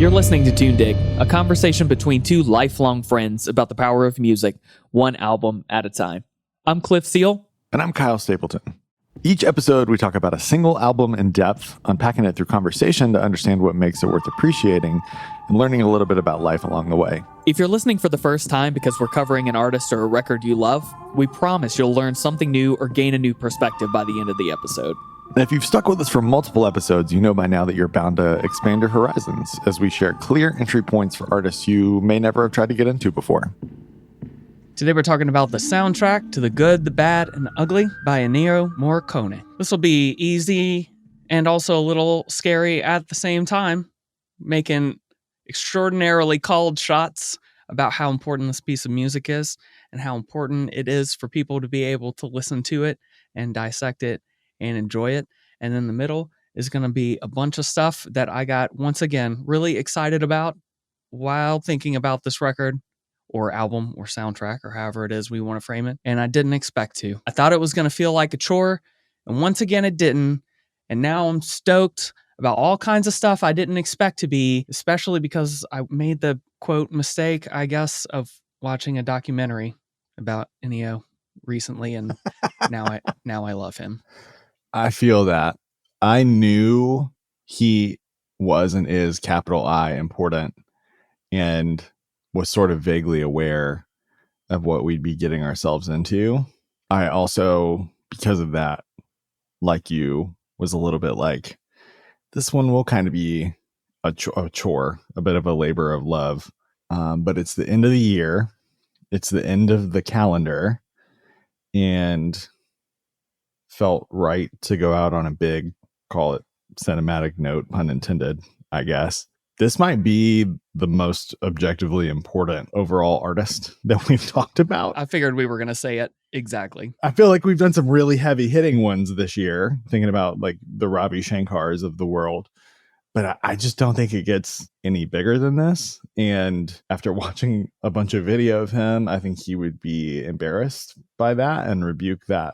You're listening to Tune Dig, a conversation between two lifelong friends about the power of music, one album at a time. I'm Cliff Seal. And I'm Kyle Stapleton. Each episode, we talk about a single album in depth, unpacking it through conversation to understand what makes it worth appreciating, and learning a little bit about life along the way. If you're listening for the first time because we're covering an artist or a record you love, we promise you'll learn something new or gain a new perspective by the end of the episode. And if you've stuck with us for multiple episodes, you know by now that you're bound to expand your horizons as we share clear entry points for artists you may never have tried to get into before. Today we're talking about the soundtrack to The Good, the Bad, and the Ugly by Ennio Morricone. This will be easy and also a little scary at the same time, making extraordinarily called shots about how important this piece of music is and how important it is for people to be able to listen to it and dissect it and enjoy it. And in the middle is going to be a bunch of stuff that I got, once again, really excited about while thinking about this record or album or soundtrack or however it is we want to frame it. And I didn't expect to. I thought it was going to feel like a chore. And once again, it didn't. And now I'm stoked about all kinds of stuff I didn't expect to be, especially because I made the, quote, mistake, I guess, of watching a documentary about Ennio recently. And now I love him. I feel that. I knew he was and is capital I important and was sort of vaguely aware of what we'd be getting ourselves into. I also, because of that, like you, was a little bit like, this one will kind of be a chore, a bit of a labor of love. But it's the end of the year. It's the end of the calendar. And felt right to go out on a big, call it cinematic note, pun intended, I guess. This might be the most objectively important overall artist that we've talked about. I figured we were going to say it. Exactly. I feel like we've done some really heavy hitting ones this year, thinking about like the Ravi Shankars of the world. But I just don't think it gets any bigger than this. And after watching a bunch of video of him, I think he would be embarrassed by that and rebuke that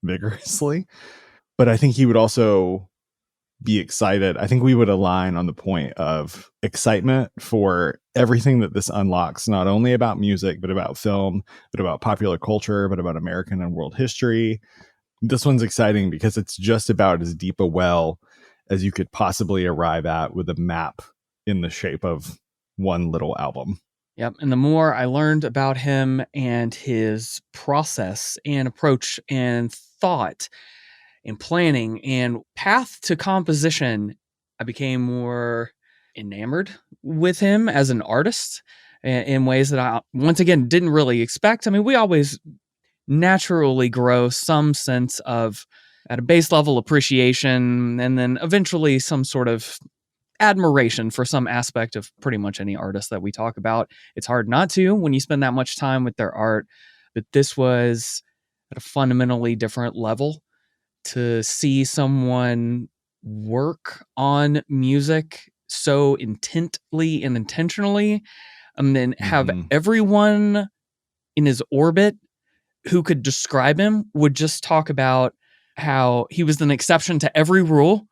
vigorously. But I think he would also be excited. I think we would align on the point of excitement for everything that this unlocks, not only about music, but about film, but about popular culture, but about American and world history. This one's exciting because it's just about as deep a well as you could possibly arrive at with a map in the shape of one little album. Yep. And the more I learned about him and his process and approach and thought and planning and path to composition, I became more enamored with him as an artist in ways that I, once again, didn't really expect. I mean, we always naturally grow some sense of, at a base level, appreciation, and then eventually some sort of admiration for some aspect of pretty much any artist that we talk about. It's hard not to when you spend that much time with their art, but this was at a fundamentally different level. To see someone work on music so intently and intentionally, and then have everyone in his orbit who could describe him would just talk about how he was an exception to every rule,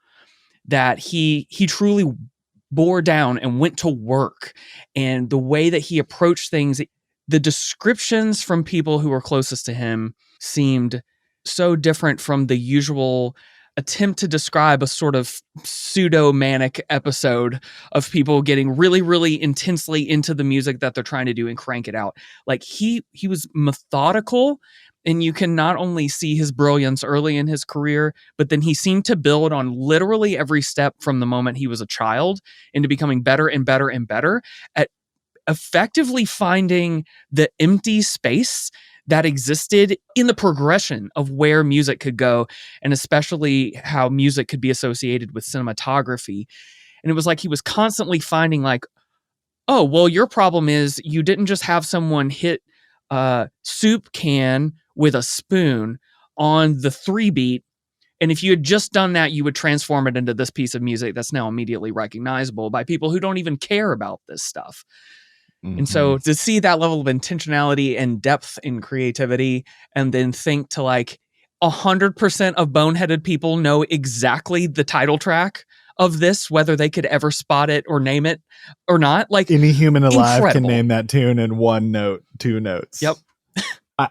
that he truly bore down and went to work, and the way that he approached things, the descriptions from people who were closest to him seemed so different from the usual attempt to describe a sort of pseudo-manic episode of people getting really, really intensely into the music that they're trying to do and crank it out. Like he was methodical, and you can not only see his brilliance early in his career, but then he seemed to build on literally every step from the moment he was a child into becoming better and better and better at effectively finding the empty space that existed in the progression of where music could go, and especially how music could be associated with cinematography. And it was like he was constantly finding like, oh, well, your problem is you didn't just have someone hit a soup can with a spoon on the 3-beat. And if you had just done that, you would transform it into this piece of music that's now immediately recognizable by people who don't even care about this stuff. Mm-hmm. And so to see that level of intentionality and depth in creativity, and then think to like 100% of boneheaded people know exactly the title track of this, whether they could ever spot it or name it or not. Like, any human alive incredible. can name that tune in one note, two notes. Yep.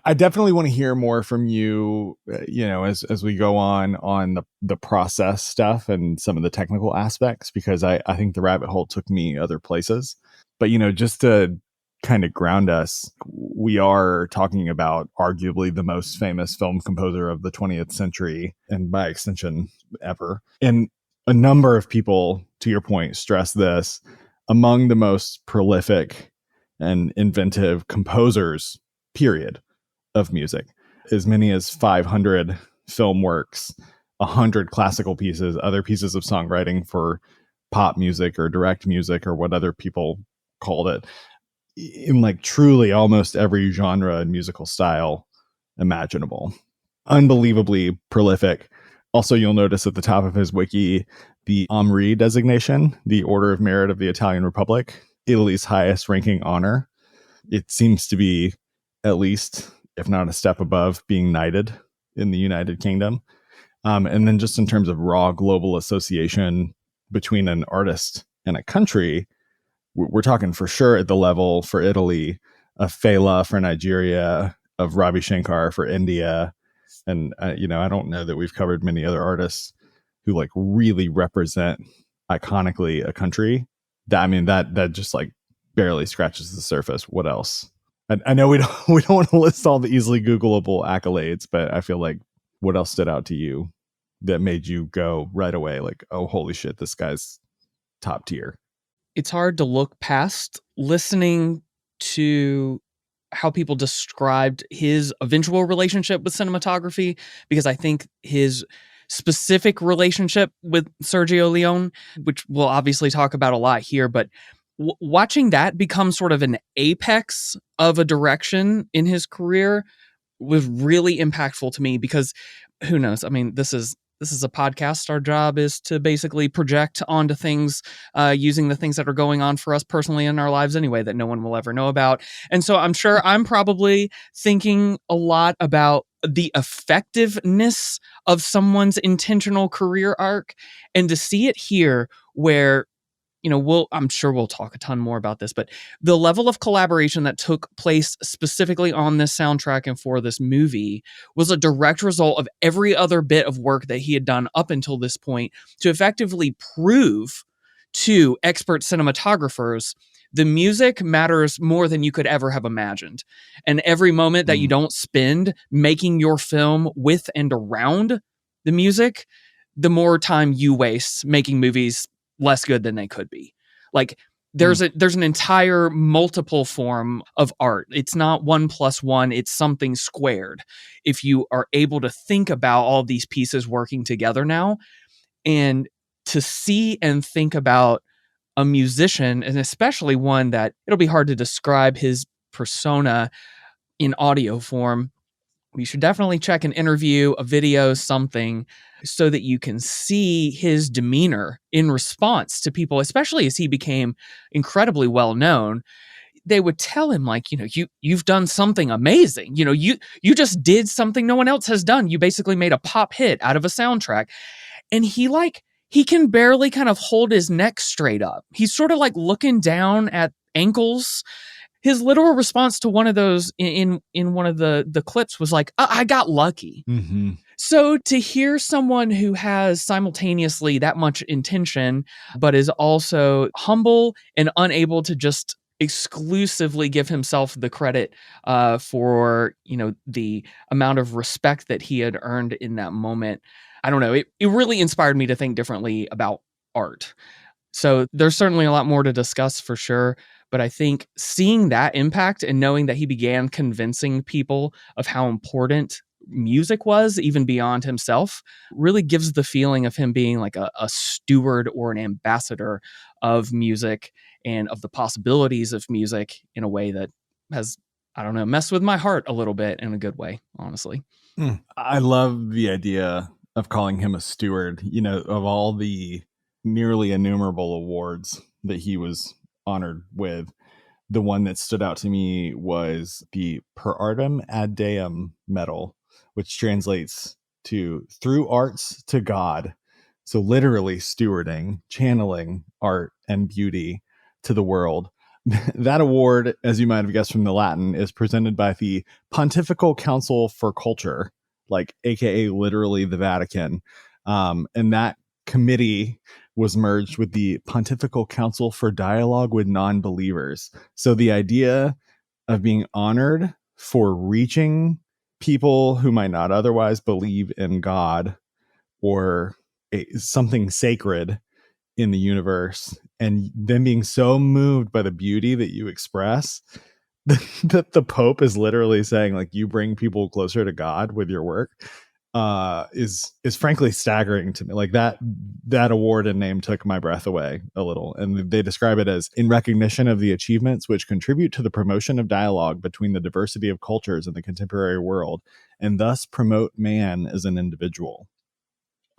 I definitely want to hear more from you, as we go on the process stuff and some of the technical aspects, because I think the rabbit hole took me other places. But, just to kind of ground us, we are talking about arguably the most famous film composer of the 20th century, and by extension, ever. And a number of people, to your point, stress this, among the most prolific and inventive composers, period, of music. As many as 500 film works, 100 classical pieces, other pieces of songwriting for pop music or direct music or what other people called it, in like truly almost every genre and musical style imaginable. Unbelievably prolific. Also, you'll notice at the top of his wiki, the Omri designation, the Order of Merit of the Italian Republic, Italy's highest ranking honor. It seems to be at least, if not a step above, being knighted in the United Kingdom. And then just in terms of raw global association between an artist and a country, we're talking for sure at the level for Italy of Fela for Nigeria, of Ravi Shankar for India. And, I don't know that we've covered many other artists who like really represent iconically a country. That just like barely scratches the surface. What else? I know we don't want to list all the easily Googleable accolades, but I feel like what else stood out to you that made you go right away like, oh, holy shit, this guy's top tier? It's hard to look past listening to how people described his eventual relationship with cinematography, because I think his specific relationship with Sergio Leone, which we'll obviously talk about a lot here, but watching that become sort of an apex of a direction in his career was really impactful to me, because who knows? I mean, this is a podcast. Our job is to basically project onto things using the things that are going on for us personally in our lives anyway that no one will ever know about. And so I'm sure I'm probably thinking a lot about the effectiveness of someone's intentional career arc, and to see it here where, I'm sure we'll talk a ton more about this, but the level of collaboration that took place specifically on this soundtrack and for this movie was a direct result of every other bit of work that he had done up until this point to effectively prove to expert cinematographers the music matters more than you could ever have imagined. And every moment that you don't spend making your film with and around the music, the more time you waste making movies less good than they could be. Like there's an entire multiple form of art. It's not 1 + 1, it's something squared. If you are able to think about all these pieces working together now, and to see and think about a musician, and especially one that it'll be hard to describe his persona in audio form. You should definitely check an interview, a video, something, so that you can see his demeanor in response to people, especially as he became incredibly well known. They would tell him like, you've done something amazing. You just did something no one else has done. You basically made a pop hit out of a soundtrack. And he can barely kind of hold his neck straight up. He's sort of like looking down at ankles. His literal response to one of those in one of the clips was like, I got lucky. Mm-hmm. So to hear someone who has simultaneously that much intention, but is also humble and unable to just exclusively give himself the credit for, the amount of respect that he had earned in that moment. I don't know. It really inspired me to think differently about art. So there's certainly a lot more to discuss for sure. But I think seeing that impact and knowing that he began convincing people of how important music was, even beyond himself, really gives the feeling of him being like a steward or an ambassador of music and of the possibilities of music in a way that has, I don't know, messed with my heart a little bit in a good way, honestly. I love the idea of calling him a steward, of all the nearly innumerable awards that he was honored with. The one that stood out to me was the Per Artem Ad Deum medal, which translates to through arts to God. So literally stewarding, channeling art and beauty to the world. That award, as you might have guessed from the Latin, is presented by the Pontifical Council for Culture, like AKA literally the Vatican. And that committee was merged with the Pontifical Council for Dialogue with Non-Believers. So the idea of being honored for reaching people who might not otherwise believe in God or something sacred in the universe, and them being so moved by the beauty that you express that the Pope is literally saying, like, you bring people closer to God with your work, is frankly staggering to me. Like that award and name took my breath away a little. And they describe it as in recognition of the achievements which contribute to the promotion of dialogue between the diversity of cultures in the contemporary world, and thus promote man as an individual.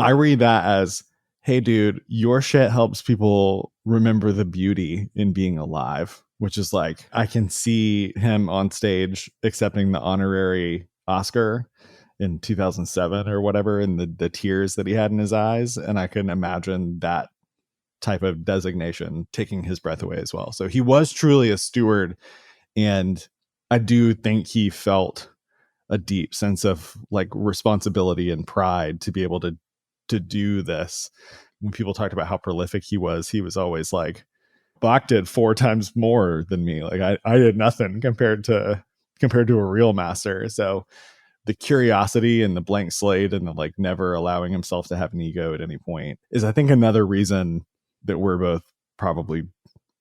I read that as, hey, dude, your shit helps people remember the beauty in being alive, which is like, I can see him on stage accepting the honorary Oscar in 2007 or whatever, and the tears that he had in his eyes. And I can imagine that type of designation taking his breath away as well. So he was truly a steward. And I do think he felt a deep sense of like responsibility and pride to be able to do this. When people talked about how prolific he was always like, Bach did 4 times more than me. Like I did nothing compared to a real master. So the curiosity and the blank slate and the like never allowing himself to have an ego at any point is, I think, another reason that we're both probably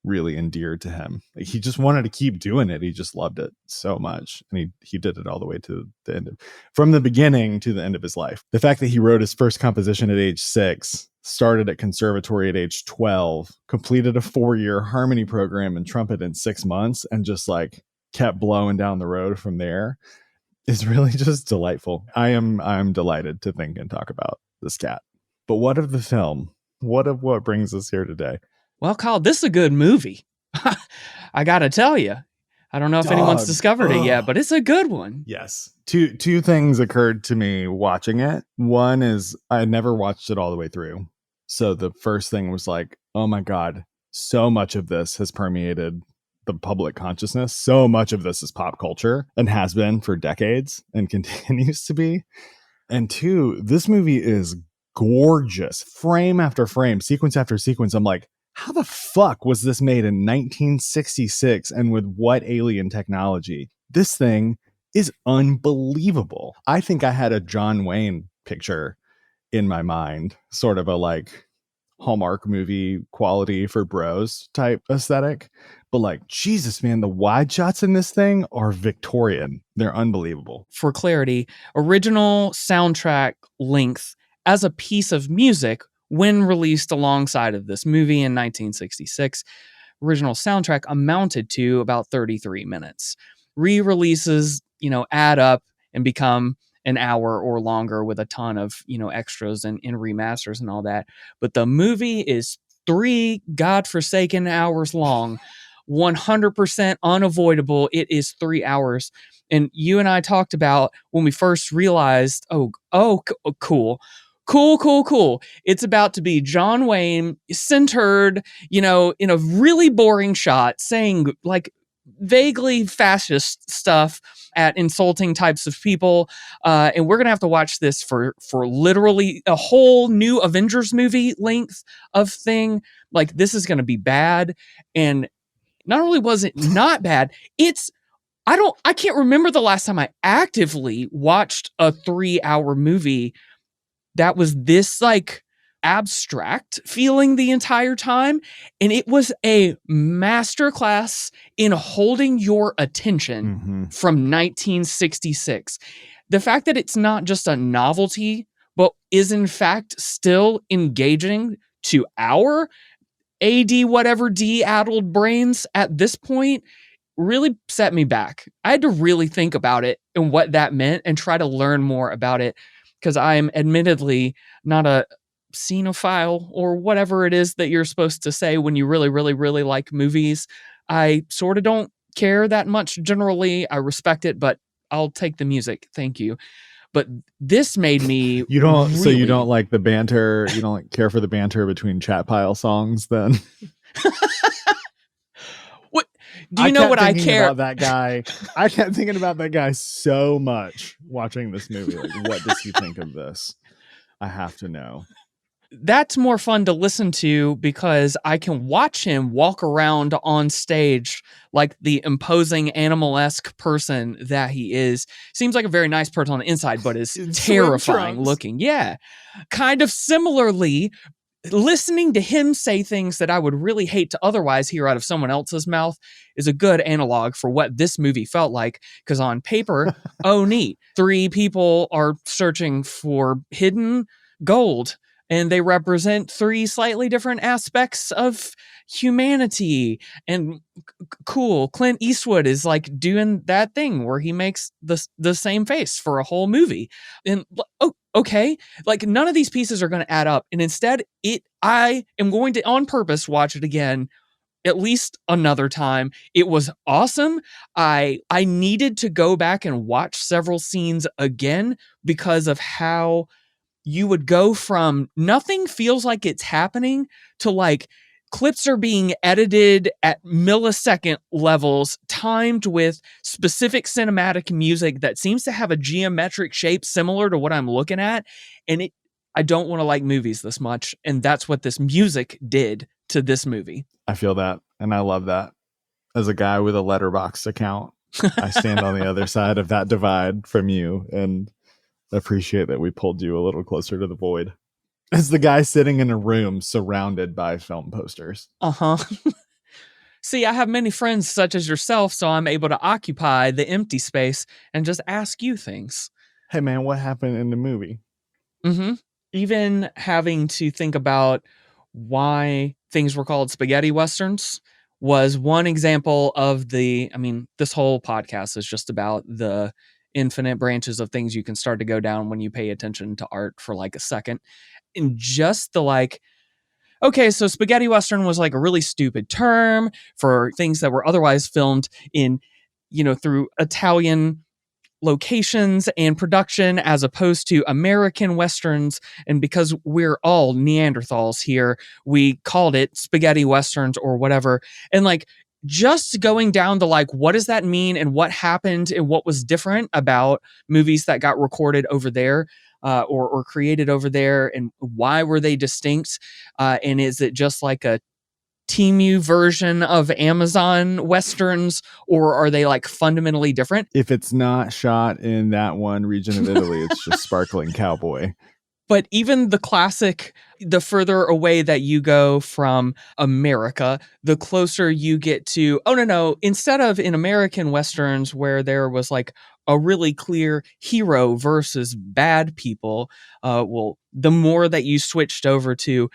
really endeared to him. Like, he just wanted to keep doing it. He just loved it so much. And he did it all the way to the end from the beginning to the end of his life. The fact that he wrote his first composition at age 6, started at conservatory at age 12, completed a 4-year harmony program in trumpet in 6 months, and just like kept blowing down the road from there is really just delightful. I'm delighted to think and talk about this cat. But what of the film? What of what brings us here today? Well, Kyle, this is a good movie. I got to tell you. I don't know if anyone's discovered it yet, but it's a good one. Yes. Two things occurred to me watching it. One is I never watched it all the way through. So the first thing was like, oh my God, so much of this has permeated the public consciousness. So much of this is pop culture and has been for decades and continues to be. And 2, this movie is gorgeous, frame after frame, sequence after sequence. I'm like, how the fuck was this made in 1966 and with what alien technology? This thing is unbelievable. I think I had a John Wayne picture in my mind, sort of a like Hallmark movie quality for bros type aesthetic. But like, Jesus, man, the wide shots in this thing are Victorian. They're unbelievable. For clarity, original soundtrack length as a piece of music when released alongside of this movie in 1966, original soundtrack amounted to about 33 minutes. Re-releases, add up and become an hour or longer with a ton of, extras and remasters and all that. But the movie is 3 godforsaken hours long, 100% unavoidable. It is 3 hours. And you and I talked about when we first realized, cool. It's about to be John Wayne centered, in a really boring shot saying like vaguely fascist stuff at insulting types of people. And we're going to have to watch this for literally a whole new Avengers movie length of thing. Like, this is going to be bad. And not only was it not bad, I can't remember the last time I actively watched a 3-hour movie that was this like abstract feeling the entire time. And it was a masterclass in holding your attention from 1966. The fact that it's not just a novelty, but is in fact still engaging to our AD whatever D-addled brains at this point really set me back. I had to really think about it and what that meant and try to learn more about it, because I'm admittedly not a cinephile or whatever it is that you're supposed to say when you really, really, really like movies. I sort of don't care that much generally. I respect it, but I'll take the music. Thank you. But this made me You don't. So you really- don't like the banter. You don't like care for the banter between chat pile songs. Then What do you know what I care about that guy? I kept thinking about that guy so much watching this movie. Like, what does he think of this? I have to know. That's more fun to listen to because I can watch him walk around on stage like the imposing animal-esque person that he is. Seems like a very nice person on the inside, but is In swim terrifying trunks. looking. Yeah. Kind of similarly, listening to him say things that I would really hate to otherwise hear out of someone else's mouth is a good analog for what this movie felt like. Because on paper, oh neat, 3 people are searching for hidden gold. And they represent 3 slightly different aspects of humanity. And cool, Clint Eastwood is like doing that thing where he makes the same face for a whole movie. And oh, okay, like none of these pieces are going to add up. And instead, I am going to on purpose watch it again at least another time. It was awesome. I needed to go back and watch several scenes again because of how you would go from nothing feels like it's happening to like clips are being edited at millisecond levels, timed with specific cinematic music that seems to have a geometric shape similar to what I'm looking at. And I don't want to like movies this much. And that's what this music did to this movie. I feel that, and I love that. As a guy with a Letterboxd account, I stand on the other side of that divide from you, and appreciate that we pulled you a little closer to the void. As the guy sitting in a room surrounded by film posters. Uh-huh. See, I have many friends such as yourself, so I'm able to occupy the empty space and just ask you things. Hey man, what happened in the movie? Mm-hmm. Even having to think about why things were called spaghetti westerns was one example of this whole podcast is just about the infinite branches of things you can start to go down when you pay attention to art for like a second. And just the like, okay, so spaghetti western was like a really stupid term for things that were otherwise filmed in, through Italian locations and production as opposed to American westerns. And because we're all Neanderthals here, we called it spaghetti westerns or whatever. And like, just going down to like, what does that mean and what happened and what was different about movies that got recorded over there or created over there, and why were they distinct? And is it just like a Temu version of Amazon westerns, or are they like fundamentally different? If it's not shot in that one region of Italy, it's just sparkling cowboy. But even the classic, the further away that you go from America, the closer you get to, instead of in American westerns where there was like a really clear hero versus bad people, the more that you switched over to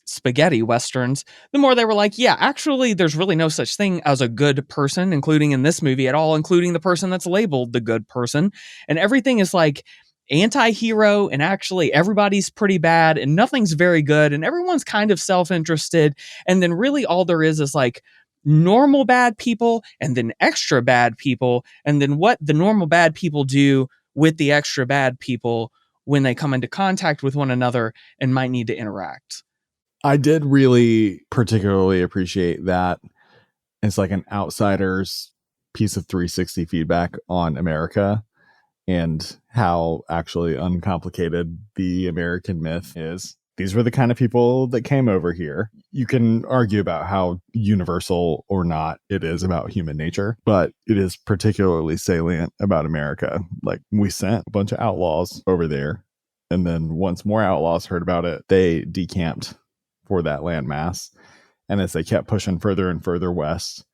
spaghetti westerns, the more they were like, yeah, actually, there's really no such thing as a good person, including in this movie at all, including the person that's labeled the good person. And everything is like anti-hero, and actually everybody's pretty bad and nothing's very good and everyone's kind of self-interested. And then really all there is like normal bad people and then extra bad people, and then what the normal bad people do with the extra bad people when they come into contact with one another and might need to interact. I did really particularly appreciate that it's like an outsider's piece of 360 feedback on America and how actually uncomplicated the American myth is. These were the kind of people that came over here. You can argue about how universal or not it is about human nature, but it is particularly salient about America. Like, we sent a bunch of outlaws over there, and then once more outlaws heard about it, they decamped for that landmass. And as they kept pushing further and further west,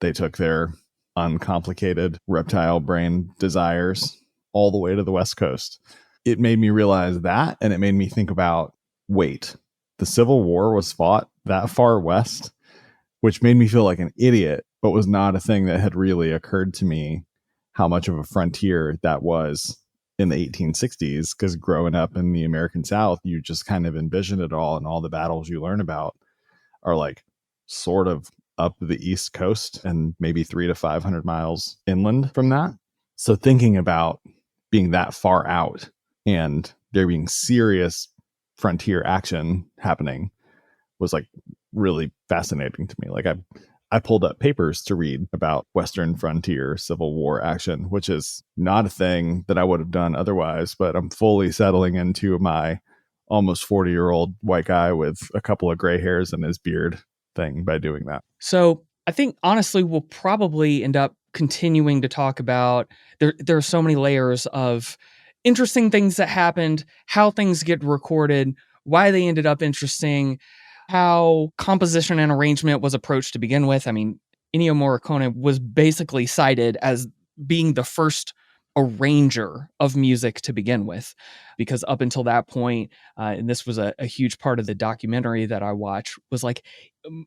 they took their uncomplicated reptile brain desires all the way to the West Coast. It made me realize that, and it made me think about, wait, the Civil War was fought that far west, which made me feel like an idiot, but was not a thing that had really occurred to me how much of a frontier that was in the 1860s, because growing up in the American South, you just kind of envision it all, and all the battles you learn about are like sort of up the East Coast and maybe 300 to 500 miles inland from that. So thinking about being that far out and there being serious frontier action happening was like really fascinating to me. Like I pulled up papers to read about Western frontier Civil War action, which is not a thing that I would have done otherwise, but I'm fully settling into my almost 40-year-old white guy with a couple of gray hairs in his beard thing by doing that. So I think honestly, we'll probably end up continuing to talk about there are so many layers of interesting things that happened, how things get recorded, why they ended up interesting, how composition and arrangement was approached to begin with. I mean, Ennio Morricone was basically cited as being the first arranger of music to begin with, because up until that point, and this was a huge part of the documentary that I watched, was like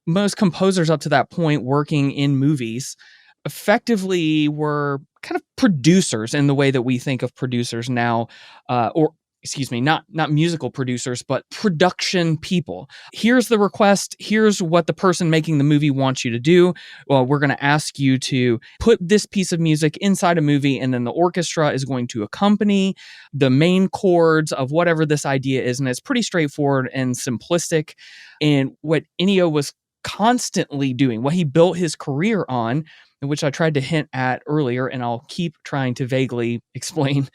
most composers up to that point working in movies effectively were kind of producers in the way that we think of producers now, or excuse me, not musical producers, but production people. Here's the request. Here's what the person making the movie wants you to do. Well, we're going to ask you to put this piece of music inside a movie, and then the orchestra is going to accompany the main chords of whatever this idea is. And it's pretty straightforward and simplistic. And what Ennio was constantly doing, what he built his career on, which I tried to hint at earlier, and I'll keep trying to vaguely explain,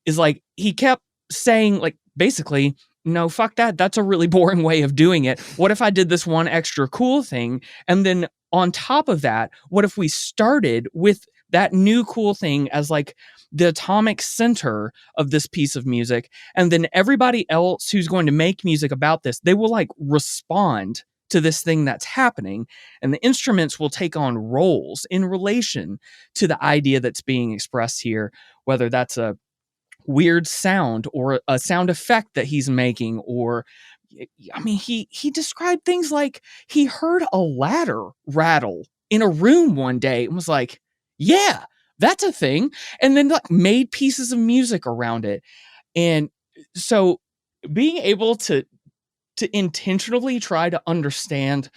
is like he kept saying, like, basically, no, fuck that. That's a really boring way of doing it. What if I did this one extra cool thing? And then on top of that, what if we started with that new cool thing as like the atomic center of this piece of music? And then everybody else who's going to make music about this, they will like respond to this thing that's happening. And the instruments will take on roles in relation to the idea that's being expressed here, whether that's a weird sound or a sound effect that he's making, or I mean, he described things like he heard a ladder rattle in a room one day and was like, yeah, that's a thing, and then like made pieces of music around it. And so being able to intentionally try to understand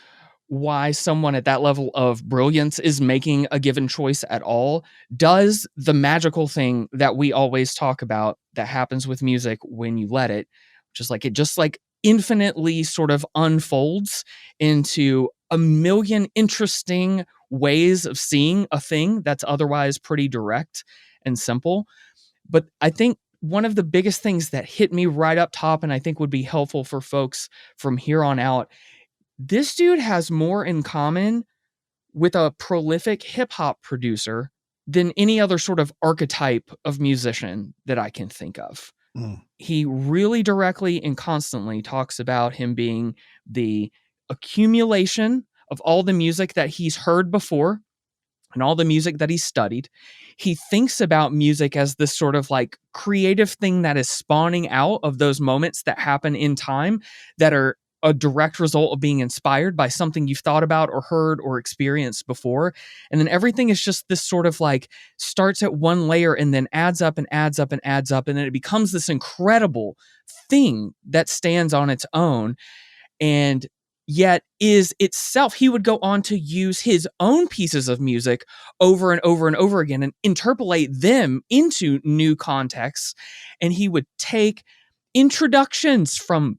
why someone at that level of brilliance is making a given choice at all does the magical thing that we always talk about that happens with music when you let it, it just like infinitely sort of unfolds into a million interesting ways of seeing a thing that's otherwise pretty direct and simple. But I think one of the biggest things that hit me right up top, and I think would be helpful for folks from here on out, this dude has more in common with a prolific hip hop producer than any other sort of archetype of musician that I can think of. He really directly and constantly talks about him being the accumulation of all the music that he's heard before and all the music that he's studied. He thinks about music as this sort of like creative thing that is spawning out of those moments that happen in time that are a direct result of being inspired by something you've thought about or heard or experienced before. And then everything is just this sort of like starts at one layer and then adds up and adds up and adds up. And then it becomes this incredible thing that stands on its own. And yet is itself, he would go on to use his own pieces of music over and over and over again and interpolate them into new contexts. And he would take introductions from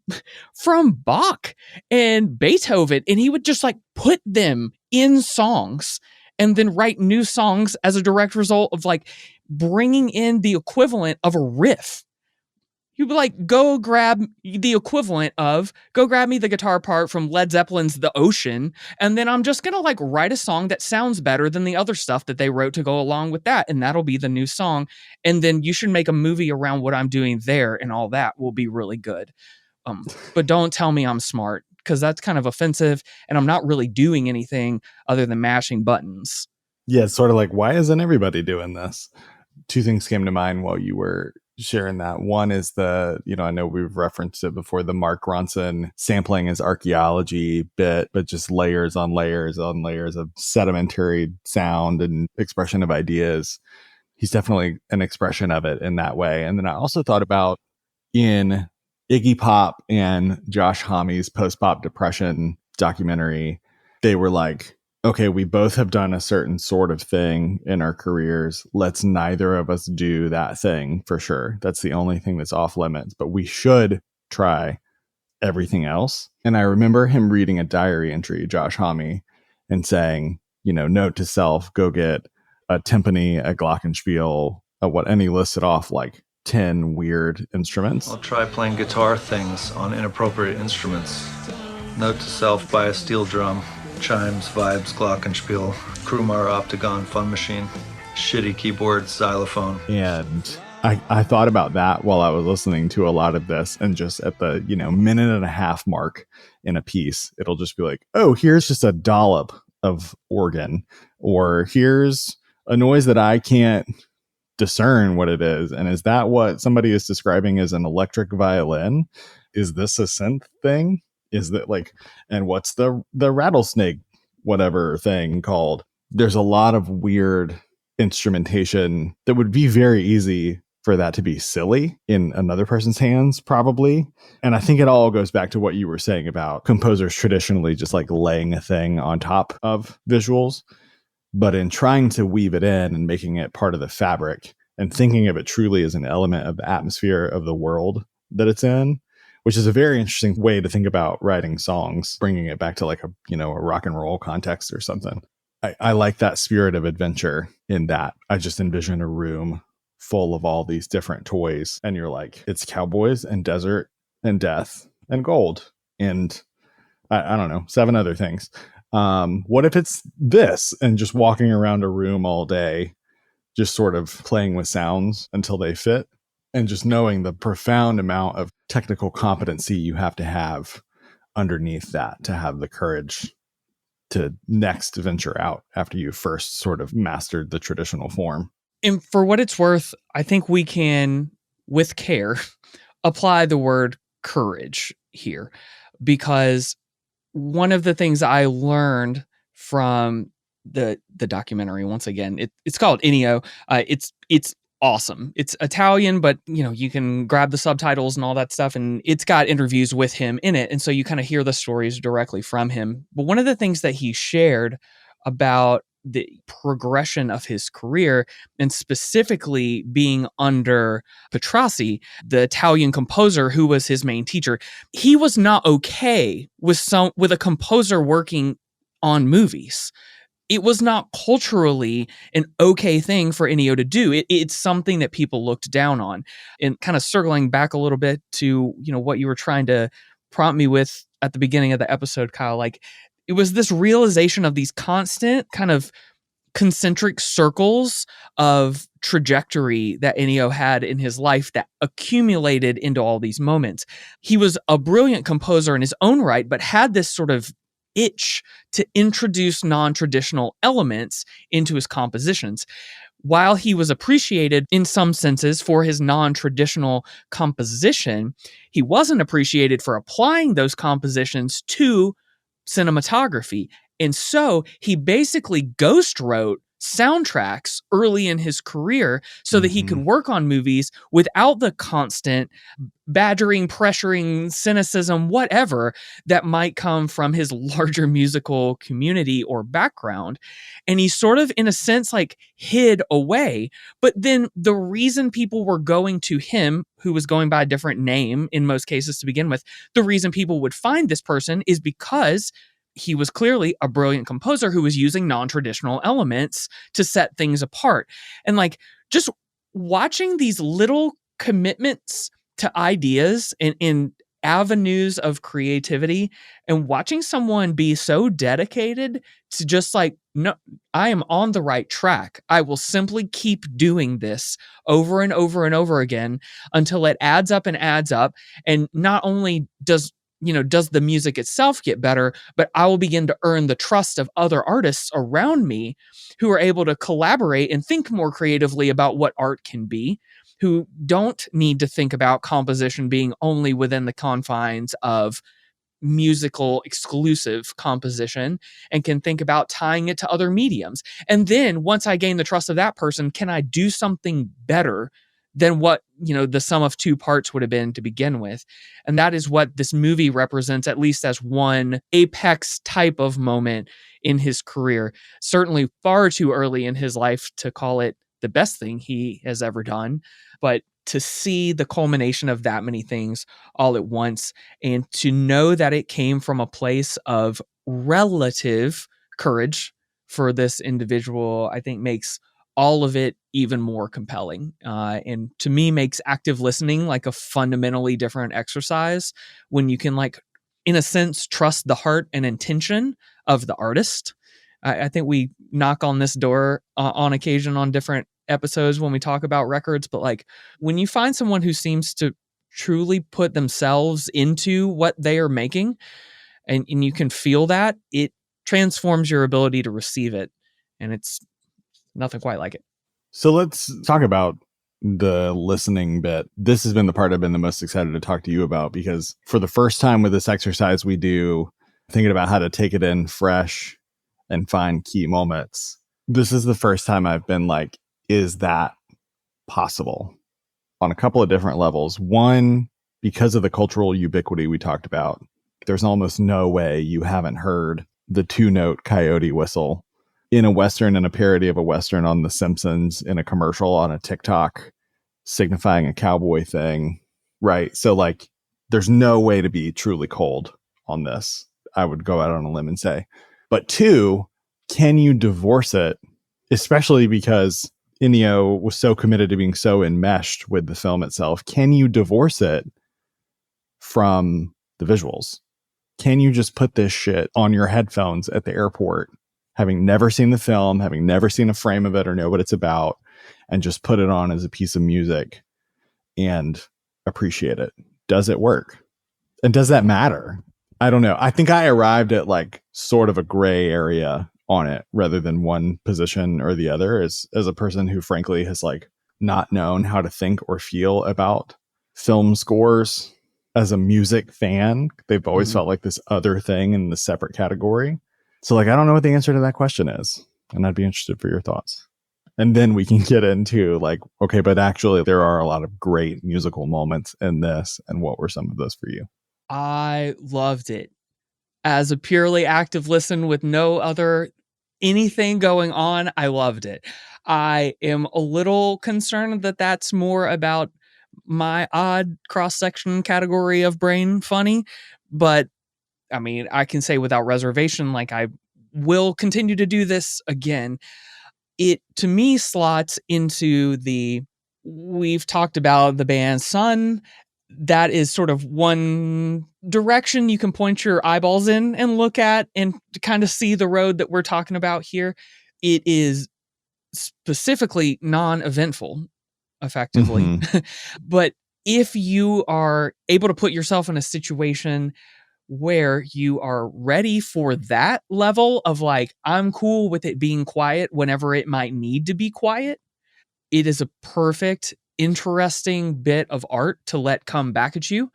Bach and Beethoven, and he would just like put them in songs and then write new songs as a direct result of like bringing in the equivalent of a riff. You'd be like, go grab me the guitar part from Led Zeppelin's The Ocean, and then I'm just going to like write a song that sounds better than the other stuff that they wrote to go along with that, and that'll be the new song. And then you should make a movie around what I'm doing there, and all that will be really good. But don't tell me I'm smart, because that's kind of offensive, and I'm not really doing anything other than mashing buttons. Yeah, it's sort of like, why isn't everybody doing this? Two things came to mind while you were sharing that. One is I know we've referenced it before, the Mark Ronson sampling as archaeology bit, but just layers on layers on layers of sedimentary sound and expression of ideas. He's definitely an expression of it in that way. And then I also thought about in Iggy Pop and Josh Homme's post-pop depression documentary, they were like okay, we both have done a certain sort of thing in our careers. Let's neither of us do that thing for sure. That's the only thing that's off limits, but we should try everything else. And I remember him reading a diary entry, Josh Homme, and saying, note to self, go get a timpani, a glockenspiel, and he listed off like 10 weird instruments. I'll try playing guitar things on inappropriate instruments. Note to self, buy a steel drum, chimes, vibes, glockenspiel, Krumar Optagon fun machine, shitty keyboard, xylophone. And I thought about that while I was listening to a lot of this, and just at the, minute and a half mark in a piece, it'll just be like, oh, here's just a dollop of organ, or here's a noise that I can't discern what it is. And is that what somebody is describing as an electric violin? Is this a synth thing? Is that and what's the rattlesnake, whatever thing called? There's a lot of weird instrumentation that would be very easy for that to be silly in another person's hands, probably. And I think it all goes back to what you were saying about composers traditionally just laying a thing on top of visuals. But in trying to weave it in and making it part of the fabric and thinking of it truly as an element of the atmosphere of the world that it's in, which is a very interesting way to think about writing songs, bringing it back to a rock and roll context or something. I like that spirit of adventure in that. I just envision a room full of all these different toys, and you're like, it's cowboys and desert and death and gold and I don't know, 7 other things. What if it's this, and just walking around a room all day, just sort of playing with sounds until they fit, and just knowing the profound amount of technical competency you have to have underneath that to have the courage to next venture out after you first sort of mastered the traditional form. And for what it's worth, I think we can, with care, apply the word courage here, because one of the things I learned from the documentary, once again, it's called Ennio. It's awesome. It's Italian, but you can grab the subtitles and all that stuff, and it's got interviews with him in it, and so you kind of hear the stories directly from him. But one of the things that he shared about the progression of his career, and specifically being under Petrassi, the Italian composer who was his main teacher, he was not okay with a composer working on movies. It was not culturally an okay thing for Ennio to do. It's something that people looked down on. And kind of circling back a little bit to what you were trying to prompt me with at the beginning of the episode, Kyle, it was this realization of these constant kind of concentric circles of trajectory that Ennio had in his life that accumulated into all these moments. He was a brilliant composer in his own right, but had this sort of itch to introduce non-traditional elements into his compositions. While he was appreciated in some senses for his non-traditional composition, he wasn't appreciated for applying those compositions to cinematography. And so he basically ghost wrote soundtracks early in his career so that he could work on movies without the constant badgering, pressuring, cynicism, whatever that might come from his larger musical community or background. And he sort of, in a sense, hid away. But then the reason people were going to him, who was going by a different name in most cases to begin with, the reason people would find this person is because he was clearly a brilliant composer who was using non-traditional elements to set things apart. And just watching these little commitments to ideas and in avenues of creativity, and watching someone be so dedicated to just no, I am on the right track. I will simply keep doing this over and over and over again until it adds up and adds up. And not only does the music itself get better, but I will begin to earn the trust of other artists around me who are able to collaborate and think more creatively about what art can be, who don't need to think about composition being only within the confines of musical exclusive composition, and can think about tying it to other mediums. And then once I gain the trust of that person, can I do something better than what, the sum of two parts would have been to begin with. And that is what this movie represents, at least as one apex type of moment in his career. Certainly far too early in his life to call it the best thing he has ever done, but to see the culmination of that many things all at once, and to know that it came from a place of relative courage for this individual, I think makes all of it even more compelling. And to me, makes active listening like a fundamentally different exercise when you can, like, in a sense, trust the heart and intention of the artist. I think we knock on this door on occasion on different episodes when we talk about records, but like when you find someone who seems to truly put themselves into what they are making, and you can feel that, it transforms your ability to receive it. And it's nothing quite like it. So let's talk about the listening bit. This has been the part I've been the most excited to talk to you about, because for the first time with this exercise we do, thinking about how to take it in fresh and find key moments, this is the first time I've been like, is that possible? On a couple of different levels. One, because of the cultural ubiquity we talked about, there's almost no way you haven't heard the 2-note coyote whistle in a Western, and a parody of a Western on The Simpsons, in a commercial, on a TikTok, signifying a cowboy thing, right? So like, there's no way to be truly cold on this, I would go out on a limb and say. But two, can you divorce it? Especially because Ennio was so committed to being so enmeshed with the film itself. Can you divorce it from the visuals? Can you just put this shit on your headphones at the airport, having never seen the film, having never seen a frame of it or know what it's about, and just put it on as a piece of music and appreciate it? Does it work? And does that matter? I don't know. I think I arrived at like sort of a gray area on it rather than one position or the other, as a person who frankly has like not known how to think or feel about film scores as a music fan. They've always felt like this other thing in the separate category. So like, I don't know what the answer to that question is, and I'd be interested for your thoughts. And then we can get into like, okay, but actually there are a lot of great musical moments in this, and what were some of those for you? I loved it. As a purely active listen with no other anything going on, I loved it. I am a little concerned that that's more about my odd cross-section category of brain funny, but I mean, I can say without reservation, like, I will continue to do this again. It, to me, slots into we've talked about the band Sun. That is sort of one direction you can point your eyeballs in and look at and kind of see the road that we're talking about here. It is specifically non-eventful, effectively. But if you are able to put yourself in a situation where you are ready for that level of like, I'm cool with it being quiet whenever it might need to be quiet, it is a perfect, interesting bit of art to let come back at you.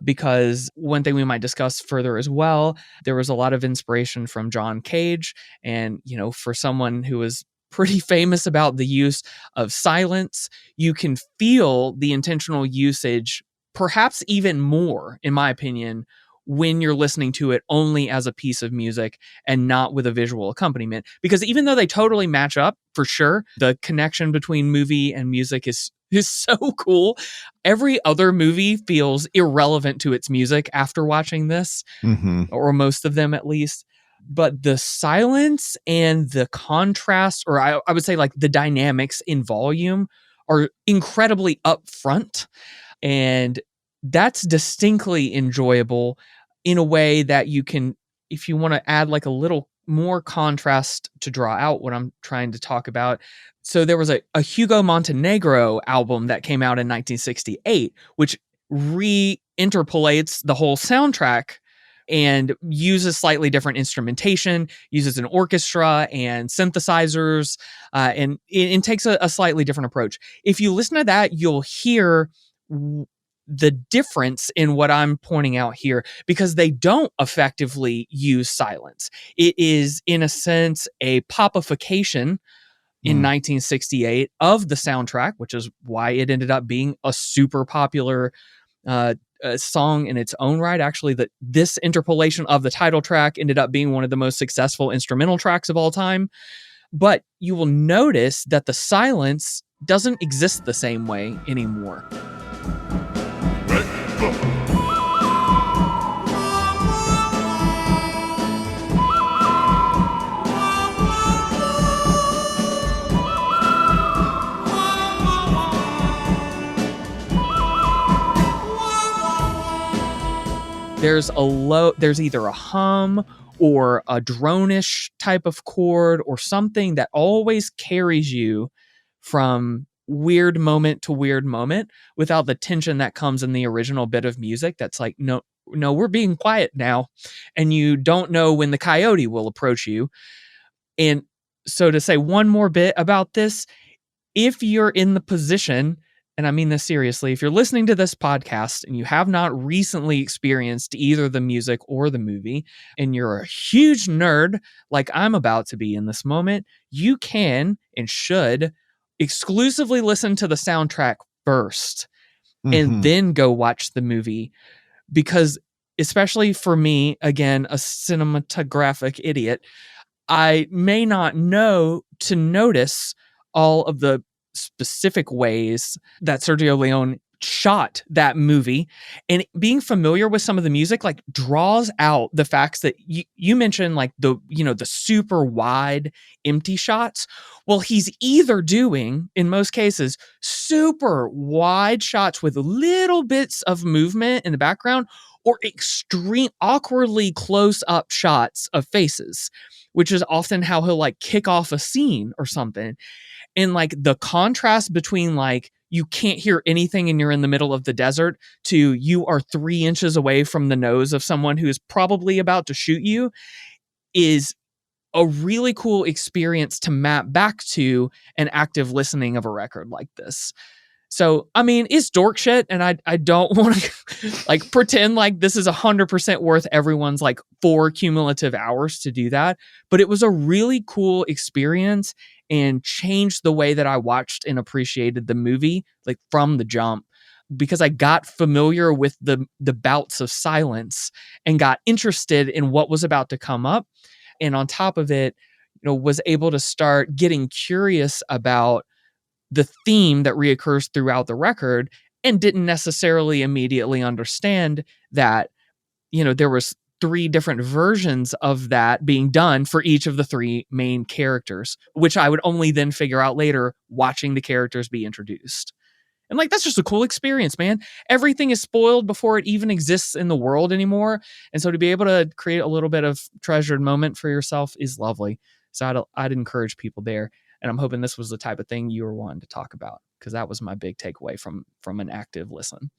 Because one thing we might discuss further as well, there was a lot of inspiration from John Cage. And, for someone who is pretty famous about the use of silence, you can feel the intentional usage, perhaps even more, in my opinion, when you're listening to it only as a piece of music and not with a visual accompaniment. Because even though they totally match up, for sure, the connection between movie and music is so cool. Every other movie feels irrelevant to its music after watching this, or most of them at least. But the silence and the contrast, or I would say like the dynamics in volume, are incredibly upfront. And that's distinctly enjoyable in a way that you can, if you want to add like a little more contrast to draw out what I'm trying to talk about. So there was a Hugo Montenegro album that came out in 1968, which re-interpolates the whole soundtrack and uses slightly different instrumentation, uses an orchestra and synthesizers, and takes a slightly different approach. If you listen to that, you'll hear the difference in what I'm pointing out here, because they don't effectively use silence. It is, in a sense, a popification in 1968 of the soundtrack, which is why it ended up being a super popular song in its own right. Actually, this interpolation of the title track ended up being one of the most successful instrumental tracks of all time. But you will notice that the silence doesn't exist the same way anymore. There's either a hum or a drone-ish type of chord or something that always carries you from weird moment to weird moment without the tension that comes in the original bit of music that's like, no, we're being quiet now. And you don't know when the coyote will approach you. And so to say one more bit about this, if you're in the position, and I mean this seriously, if you're listening to this podcast and you have not recently experienced either the music or the movie, and you're a huge nerd like I'm about to be in this moment, you can and should exclusively listen to the soundtrack first and then go watch the movie. Because especially for me, again, a cinematographic idiot, I may not know to notice all of the specific ways that Sergio Leone shot that movie, and being familiar with some of the music like draws out the facts that you mentioned, like the super wide empty shots. Well, he's either doing, in most cases, super wide shots with little bits of movement in the background, or extreme awkwardly close up shots of faces, which is often how he'll like kick off a scene or something. And like the contrast between like you can't hear anything and you're in the middle of the desert to you are 3 inches away from the nose of someone who is probably about to shoot you is a really cool experience to map back to an active listening of a record like this. So, I mean, it's dork shit, and I don't want to like pretend like this is 100% worth everyone's like 4 cumulative hours to do that. But it was a really cool experience and changed the way that I watched and appreciated the movie, like from the jump, because I got familiar with the bouts of silence and got interested in what was about to come up. And on top of it, was able to start getting curious about the theme that reoccurs throughout the record, and didn't necessarily immediately understand that, there was 3 different versions of that being done for each of the 3 main characters, which I would only then figure out later watching the characters be introduced. And like, that's just a cool experience, man. Everything is spoiled before it even exists in the world anymore. And so to be able to create a little bit of treasured moment for yourself is lovely. So I'd encourage people there. And I'm hoping this was the type of thing you were wanting to talk about, because that was my big takeaway from an active listen.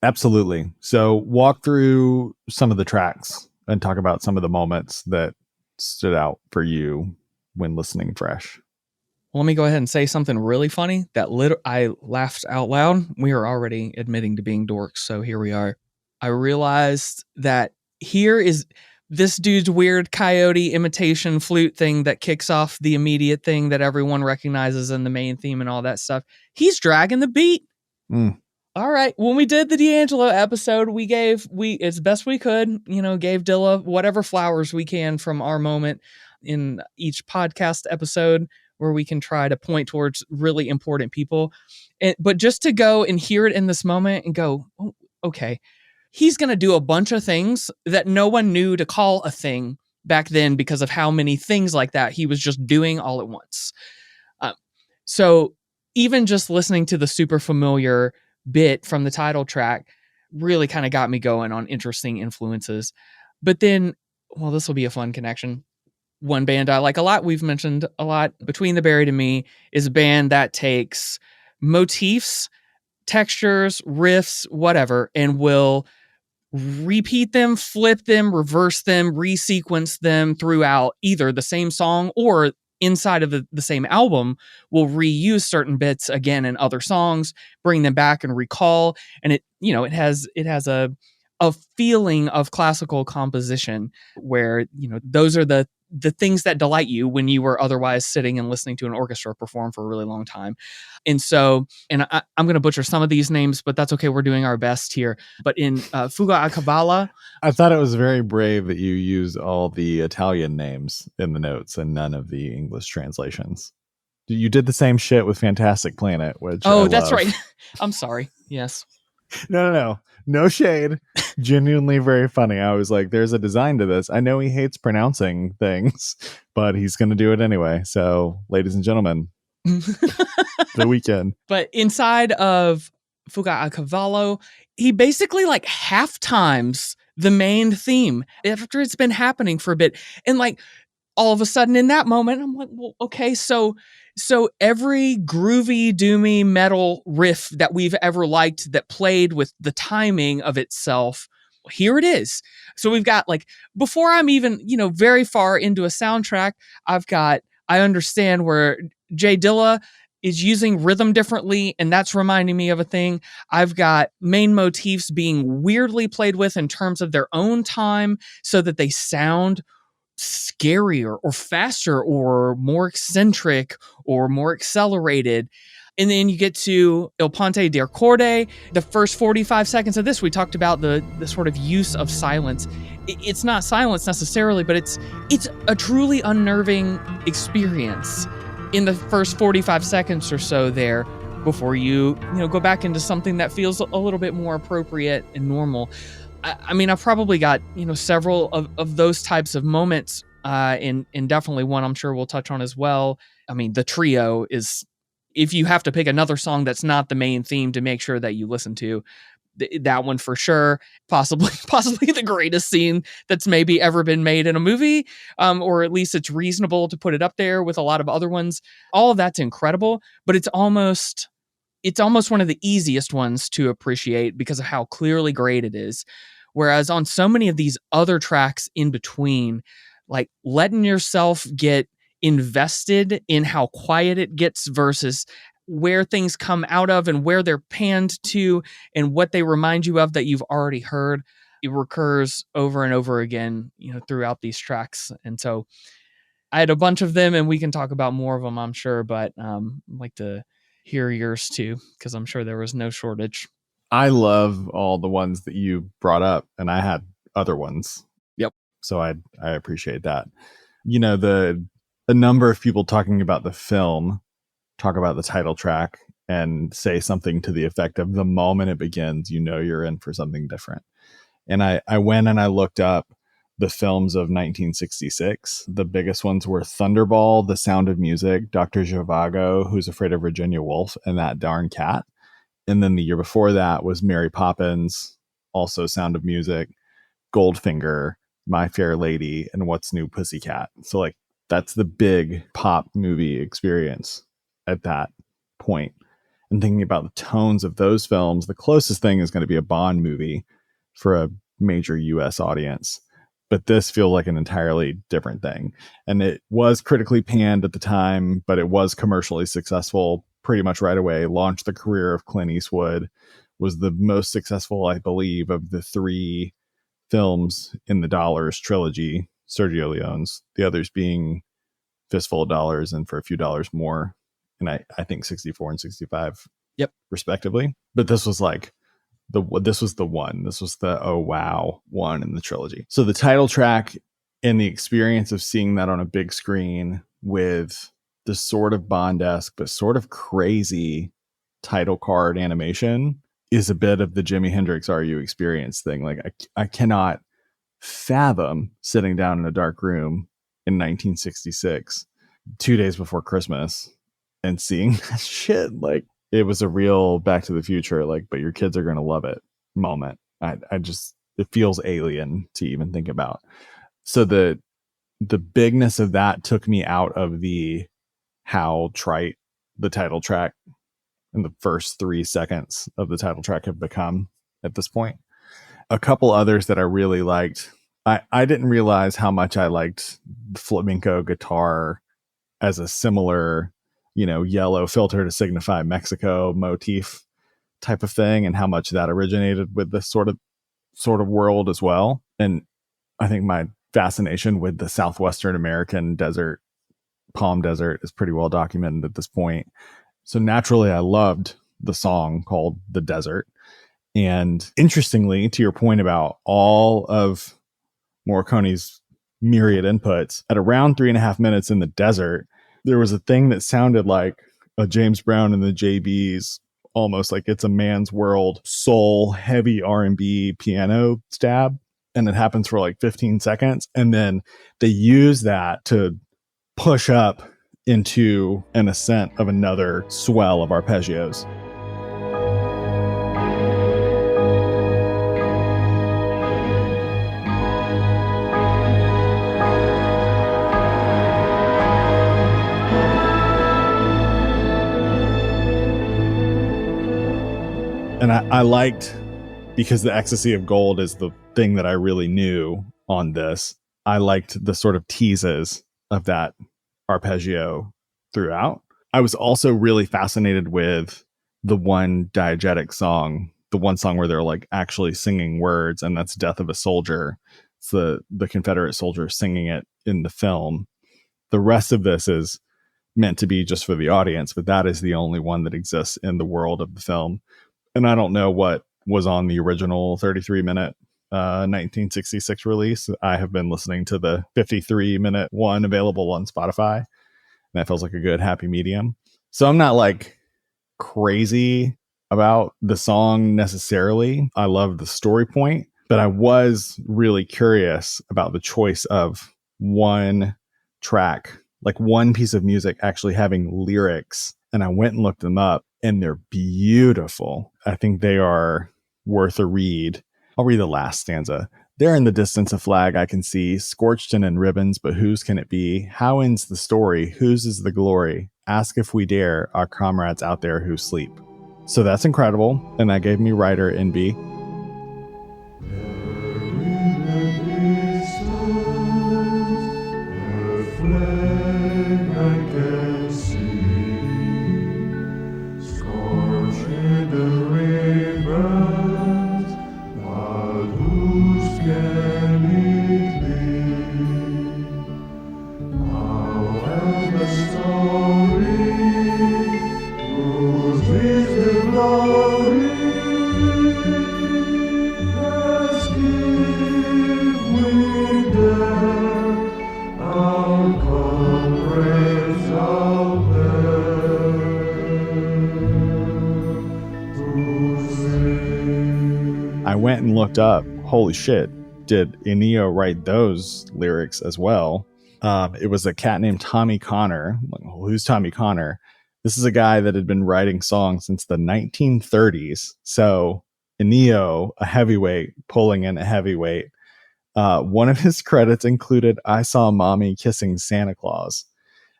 Absolutely. So walk through some of the tracks and talk about some of the moments that stood out for you when listening fresh. Well, let me go ahead and say something really funny that I laughed out loud. We are already admitting to being dorks, so here we are. I realized that here is this dude's weird coyote imitation flute thing that kicks off the immediate thing that everyone recognizes in the main theme and all that stuff. He's dragging the beat. All right. When we did the D'Angelo episode, we as best we could, gave Dilla whatever flowers we can from our moment in each podcast episode where we can try to point towards really important people. But just to go and hear it in this moment and go, oh, okay, he's going to do a bunch of things that no one knew to call a thing back then because of how many things like that he was just doing all at once. So even just listening to the super familiar bit from the title track really kind of got me going on interesting influences. But then, well, this will be a fun connection. One band I like a lot, we've mentioned a lot, Between the Buried and Me, is a band that takes motifs, textures, riffs, whatever, and will repeat them, flip them, reverse them, resequence them throughout either the same song or inside of the same album. Will reuse certain bits again in other songs, bring them back and recall. And it has a feeling of classical composition where, those are the the things that delight you when you were otherwise sitting and listening to an orchestra perform for a really long time. And so, and I'm going to butcher some of these names, but that's okay. We're doing our best here. But in Fuga a Cavallo, I thought it was very brave that you used all the Italian names in the notes and none of the English translations. You did the same shit with Fantastic Planet, which that's right. I'm sorry. Yes. No shade. Genuinely very funny. I was like, there's a design to this. I know he hates pronouncing things, but he's going to do it anyway. So, ladies and gentlemen, the weekend. But inside of Fuga a Cavallo, he basically like half times the main theme after it's been happening for a bit. And like all of a sudden in that moment, I'm like, well, okay, so every groovy, doomy metal riff that we've ever liked that played with the timing of itself, here it is. So we've got like, before I'm even, very far into a soundtrack, I understand where Jay Dilla is using rhythm differently, and that's reminding me of a thing. I've got main motifs being weirdly played with in terms of their own time so that they sound scarier or faster or more eccentric or more accelerated. And then you get to Il Ponte di Accordi. The first 45 seconds of this, we talked about the sort of use of silence. It's not silence necessarily, but it's a truly unnerving experience in the first 45 seconds or so there before you go back into something that feels a little bit more appropriate and normal. I mean, I've probably got, several of those types of moments, and definitely one I'm sure we'll touch on as well. I mean, the trio is, if you have to pick another song that's not the main theme to make sure that you listen to, that one for sure. Possibly the greatest scene that's maybe ever been made in a movie, or at least it's reasonable to put it up there with a lot of other ones. All of that's incredible, but it's almost one of the easiest ones to appreciate because of how clearly great it is. Whereas on so many of these other tracks in between, like letting yourself get invested in how quiet it gets versus where things come out of and where they're panned to and what they remind you of that you've already heard, it recurs over and over again, throughout these tracks. And so I had a bunch of them and we can talk about more of them, I'm sure, but I'd like to hear yours too, because I'm sure there was no shortage. I love all the ones that you brought up, and I had other ones. Yep. So I appreciate that. A number of people talking about the film talk about the title track and say something to the effect of the moment it begins, you're in for something different. And I went and I looked up the films of 1966. The biggest ones were Thunderball, The Sound of Music, Dr. Zhivago, Who's Afraid of Virginia Woolf, and That Darn Cat. And then the year before that was Mary Poppins, also Sound of Music, Goldfinger, My Fair Lady, and What's New Pussycat. So like that's the big pop movie experience at that point. And thinking about the tones of those films, the closest thing is going to be a Bond movie for a major US audience. But this feels like an entirely different thing. And it was critically panned at the time, but it was commercially successful pretty much right away. Launched the career of Clint Eastwood, was the most successful, I believe, of the three films in the Dollars trilogy, Sergio Leone's, the others being Fistful of Dollars and For a Few Dollars More. And I think 64 and 65, yep, respectively. But this was like this was the one. This was the oh wow one in the trilogy. So the title track and the experience of seeing that on a big screen with the sort of Bond-esque but sort of crazy title card animation is a bit of the Jimi Hendrix Are You experience thing. Like I cannot fathom sitting down in a dark room in 1966, 2 days before Christmas, and seeing that shit. Like it was a real Back to the Future, like, but your kids are going to love it moment. I just, it feels alien to even think about. So the bigness of that took me out of the how trite the title track and the first 3 seconds of the title track have become at this point. A couple others that I really liked. I didn't realize how much I liked flamenco guitar as a similar, yellow filter to signify Mexico motif type of thing, and how much that originated with this sort of world as well. And I think my fascination with the Southwestern American desert, palm desert, is pretty well documented at this point. So naturally, I loved the song called The Desert. And interestingly, to your point about all of Morricone's myriad inputs, at around 3.5 minutes in the desert, there was a thing that sounded like a James Brown and the JBs, almost like It's a Man's World, soul, heavy R&B piano stab. And it happens for like 15 seconds. And then they use that to push up into an ascent of another swell of arpeggios. And I liked, because the ecstasy of gold is the thing that I really knew on this, I liked the sort of teases of that arpeggio throughout. I was also really fascinated with the one diegetic song, the one song where they're like actually singing words, and that's Death of a Soldier. It's the Confederate soldier singing it in the film. The rest of this is meant to be just for the audience, but that is the only one that exists in the world of the film. And I don't know what was on the original 33-minute 1966 release. I have been listening to the 53-minute one available on Spotify. And that feels like a good happy medium. So I'm not like crazy about the song necessarily. I love the story point, but I was really curious about the choice of one track, like one piece of music actually having lyrics. And I went and looked them up, and they're beautiful. I think they are worth a read. I'll read the last stanza. There in the distance a flag I can see, scorched and in ribbons, but whose can it be? How ends the story? Whose is the glory? Ask if we dare, our comrades out there who sleep. So that's incredible, and that gave me writer envy. I went and looked up, holy shit, did Ennio write those lyrics as well? It was a cat named Tommy Connor. Who's Tommy Connor? This is a guy that had been writing songs since the 1930s. So Ennio, a heavyweight, pulling in a heavyweight. One of his credits included I Saw Mommy Kissing Santa Claus.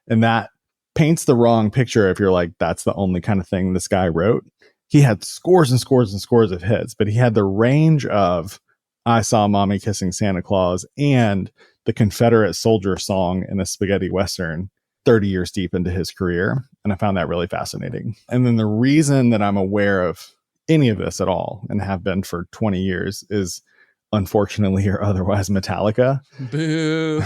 And that paints the wrong picture if you're like, that's the only kind of thing this guy wrote. He had scores and scores and scores of hits, but he had the range of I Saw Mommy Kissing Santa Claus and the Confederate soldier song in a spaghetti Western 30 years deep into his career. And I found that really fascinating. And then the reason that I'm aware of any of this at all, and have been for 20 years, is unfortunately or otherwise Metallica. Boo.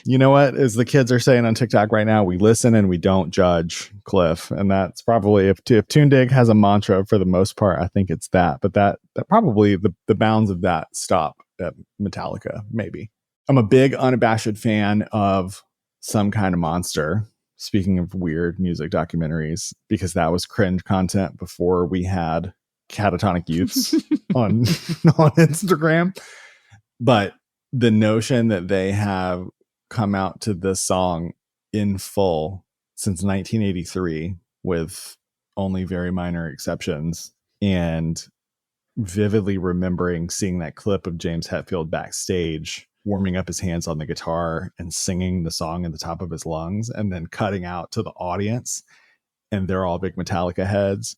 You know what? As the kids are saying on TikTok right now, we listen and we don't judge, Cliff. And that's probably, if Toondig has a mantra for the most part, I think it's that. But that probably the bounds of that stop at Metallica, maybe. I'm a big unabashed fan of Some Kind of Monster. Speaking of weird music documentaries, because that was cringe content before we had catatonic youths on Instagram. But the notion that they have come out to this song in full since 1983 with only very minor exceptions, and vividly remembering seeing that clip of James Hetfield backstage warming up his hands on the guitar and singing the song at the top of his lungs, and then cutting out to the audience, and they're all big Metallica heads,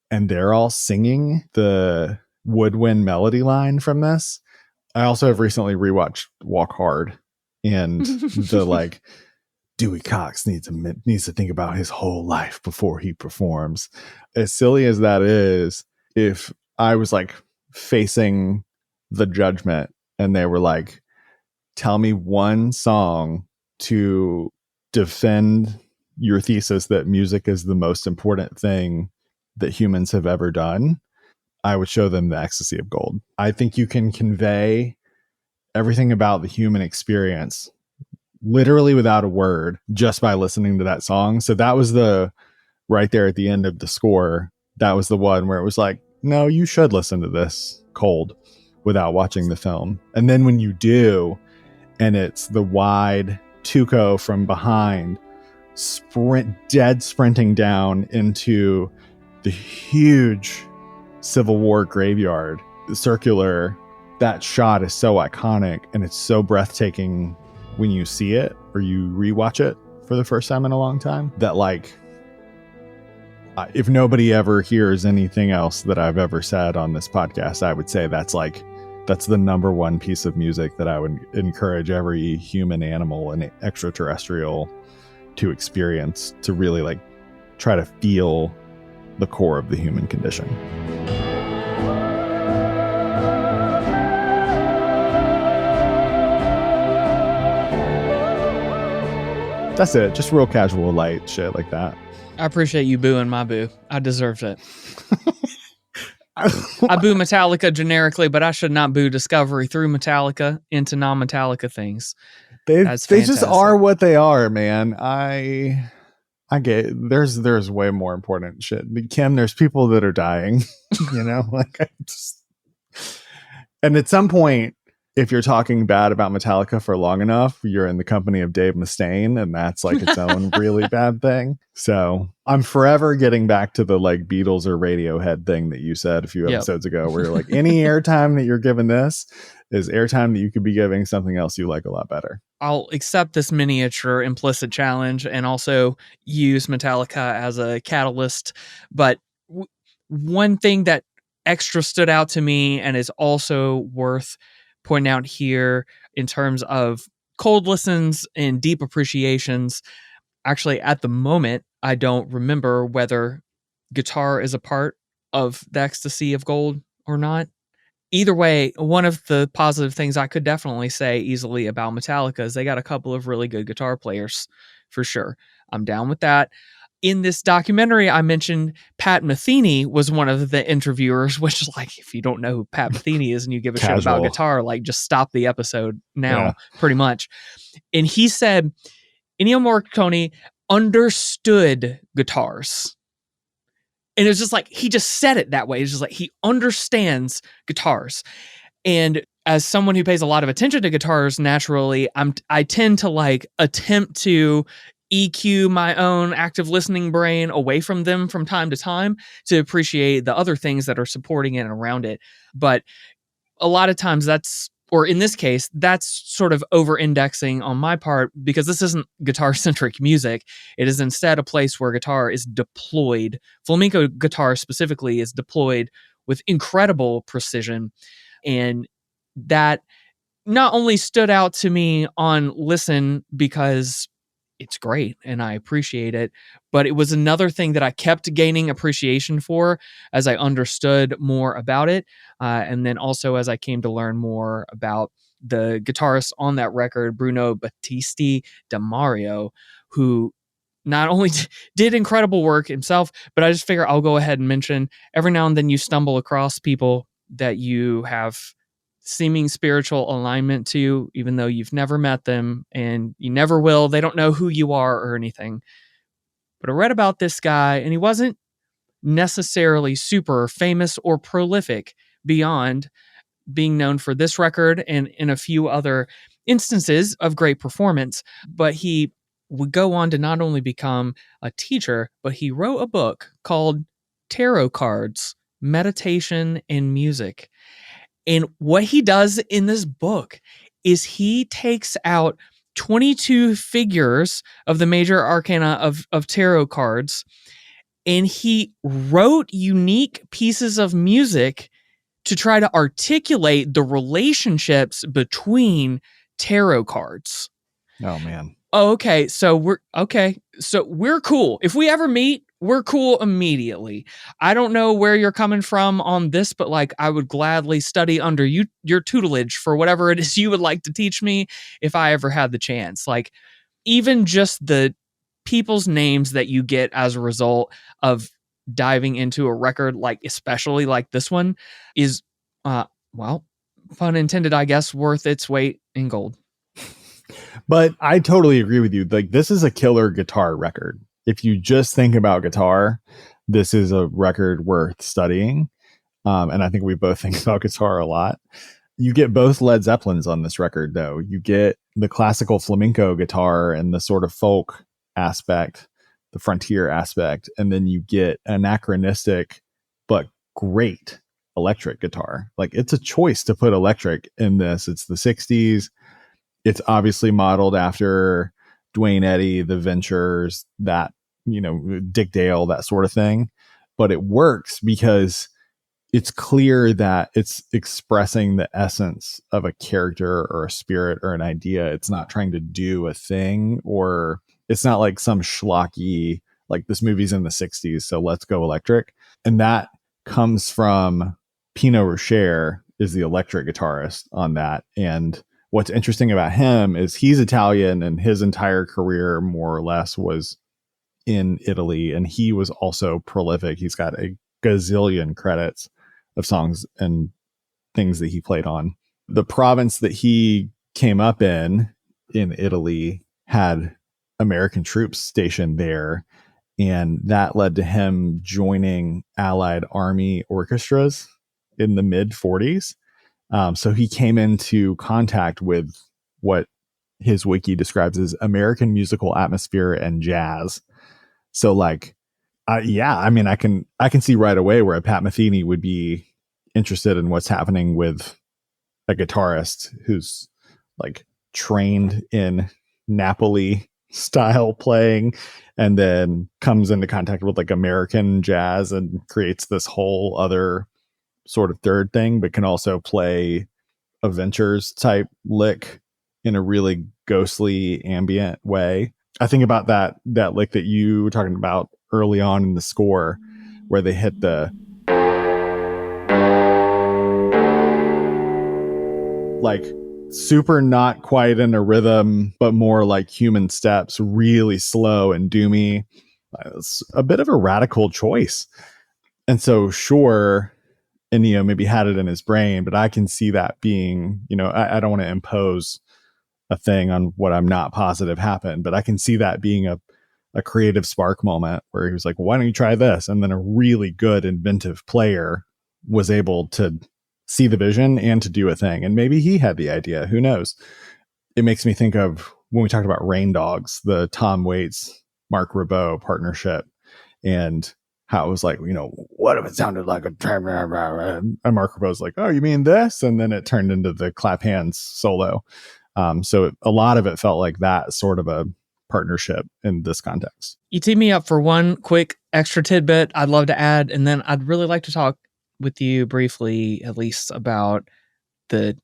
and they're all singing the woodwind melody line from this. I also have recently rewatched Walk Hard, and the like Dewey Cox needs to think about his whole life before he performs. As silly as that is, if I was like facing the judgment, and they were like, tell me one song to defend your thesis that music is the most important thing that humans have ever done, I would show them The Ecstasy of Gold. I think you can convey everything about the human experience literally without a word just by listening to that song. So that was the right there at the end of the score. That was the one where it was like, no, you should listen to this cold without watching the film. And then when you do, and it's the wide Tuco from behind sprinting down into the huge Civil War graveyard, the circular, that shot is so iconic and it's so breathtaking when you see it or you rewatch it for the first time in a long time, that like, if nobody ever hears anything else that I've ever said on this podcast, I would say that's the number one piece of music that I would encourage every human, animal, and extraterrestrial to experience, to really like try to feel the core of the human condition. That's it. Just real casual, light shit like that. I appreciate you booing my boo. I deserved it. I boo Metallica generically, but I should not boo Discovery through Metallica into non-Metallica things. They Fantastic. just are what they are, man. I get there's way more important shit. Kim, there's people that are dying, you know, like and at some point, if you're talking bad about Metallica for long enough, you're in the company of Dave Mustaine, and that's like its own really bad thing. So I'm forever getting back to the like Beatles or Radiohead thing that you said a few episodes ago, where you're like, any airtime that you're giving this is airtime that you could be giving something else you like a lot better. I'll accept this miniature implicit challenge and also use Metallica as a catalyst. But one thing that extra stood out to me and is also worth pointing out here in terms of cold listens and deep appreciations, actually at the moment, I don't remember whether guitar is a part of the Ecstasy of Gold or not. Either way, one of the positive things I could definitely say easily about Metallica is they got a couple of really good guitar players, for sure. I'm down with that. In this documentary, I mentioned Pat Metheny was one of the interviewers, which is like, if you don't know who Pat Metheny is and you give a shit about guitar, like just stop the episode now, pretty much. And he said, Ennio Morricone understood guitars. And it was just like, he just said it that way. It's just like, he understands guitars. And as someone who pays a lot of attention to guitars, naturally, I tend to like attempt to EQ my own active listening brain away from them from time to time to appreciate the other things that are supporting it and around it. But a lot of times or in this case, that's sort of over-indexing on my part, because this isn't guitar-centric music. It is instead a place where guitar is deployed. Flamenco guitar specifically is deployed with incredible precision. And that not only stood out to me on listen because it's great and I appreciate it, but it was another thing that I kept gaining appreciation for as I understood more about it. And then also as I came to learn more about the guitarist on that record, Bruno Battisti da Mario, who not only did incredible work himself, but I just figure I'll go ahead and mention every now and then you stumble across people that you have seeming spiritual alignment to, even though you've never met them and you never will. They don't know who you are or anything. But I read about this guy, and he wasn't necessarily super famous or prolific beyond being known for this record and in a few other instances of great performance. But he would go on to not only become a teacher, but he wrote a book called Tarot Cards, Meditation and Music. And what he does in this book is he takes out 22 figures of the major arcana of tarot cards, and he wrote unique pieces of music to try to articulate the relationships between tarot cards. Oh, man. Okay, so we're cool. If we ever meet, we're cool immediately. I don't know where you're coming from on this, but like I would gladly study under your tutelage for whatever it is you would like to teach me if I ever had the chance. Like even just the people's names that you get as a result of diving into a record, like especially like this one, is well, pun intended, I guess, worth its weight in gold. But I totally agree with you. Like, this is a killer guitar record. If you just think about guitar, this is a record worth studying. And I think we both think about guitar a lot. You get both Led Zeppelins on this record, though. You get the classical flamenco guitar and the sort of folk aspect, the frontier aspect, and then you get anachronistic but great electric guitar. Like, it's a choice to put electric in this. It's the 60s. It's obviously modeled after Duane Eddy, the Ventures, that, you know, Dick Dale, that sort of thing. But it works because it's clear that it's expressing the essence of a character or a spirit or an idea. It's not trying to do a thing, or it's not like some schlocky, like this movie's in the 60s, so let's go electric. And that comes from Pino Rocher, is the electric guitarist on that. And what's interesting about him is he's Italian, and his entire career more or less was in Italy. And he was also prolific. He's got a gazillion credits of songs and things that he played on. The province that he came up in Italy had American troops stationed there. And that led to him joining Allied Army orchestras in the mid 40s. So he came into contact with what his wiki describes as American musical atmosphere and jazz. So like, yeah, I mean, I can see right away where a Pat Metheny would be interested in what's happening with a guitarist who's like trained in Napoli style playing and then comes into contact with like American jazz and creates this whole other sort of third thing, but can also play a Ventures type lick in a really ghostly ambient way. I think about that lick that you were talking about early on in the score, where they hit the like super not quite in a rhythm, but more like human steps, really slow and doomy. It's a bit of a radical choice. And so sure, Ennio maybe had it in his brain, but I can see that being, you know, I don't want to impose a thing on what I'm not positive happened, but I can see that being a creative spark moment where he was like, why don't you try this? And then a really good inventive player was able to see the vision and to do a thing. And maybe he had the idea, who knows? It makes me think of when we talked about Rain Dogs, the Tom Waits, Mark Ribot partnership, and how it was like, you know, what if it sounded like a and Mark Ribot's like, oh, you mean this? And then it turned into the clap hands solo. So a lot of it felt like that sort of a partnership in this context. You teed me up for one quick extra tidbit I'd love to add, and then I'd really like to talk with you briefly, at least, about the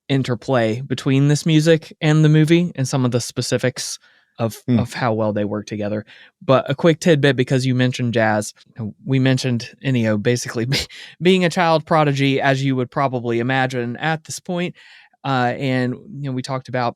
interplay between this music and the movie and some of the specifics of how well they work together. But a quick tidbit, because you mentioned jazz. We mentioned Ennio basically being a child prodigy, as you would probably imagine at this point. And, you know, we talked about,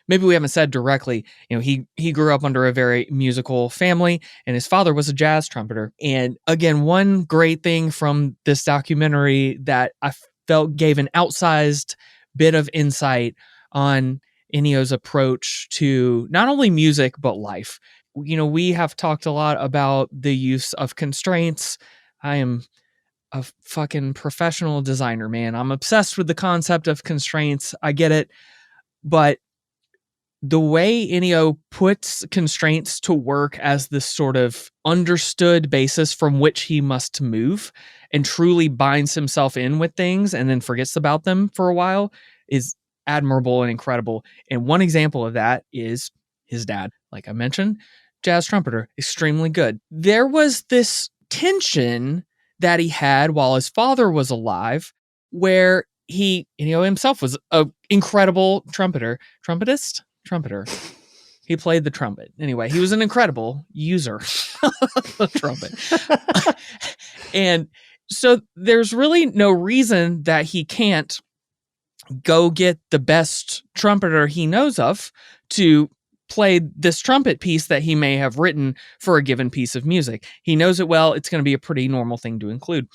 maybe we haven't said directly, you know, he grew up under a very musical family, and his father was a jazz trumpeter. And again, one great thing from this documentary that I felt gave an outsized bit of insight on Ennio's approach to not only music, but life. You know, we have talked a lot about the use of constraints. I am a fucking professional designer, man. I'm obsessed with the concept of constraints. I get it. But the way Ennio puts constraints to work as this sort of understood basis from which he must move and truly binds himself in with things and then forgets about them for a while is admirable and incredible. And one example of that is his dad. Like I mentioned, jazz trumpeter, extremely good. There was this tension that he had while his father was alive, where Ennio himself was an incredible trumpeter. He played the trumpet. Anyway, he was an incredible user of the trumpet. And so there's really no reason that he can't go get the best trumpeter he knows of to play this trumpet piece that he may have written for a given piece of music. He knows it well. It's going to be a pretty normal thing to include.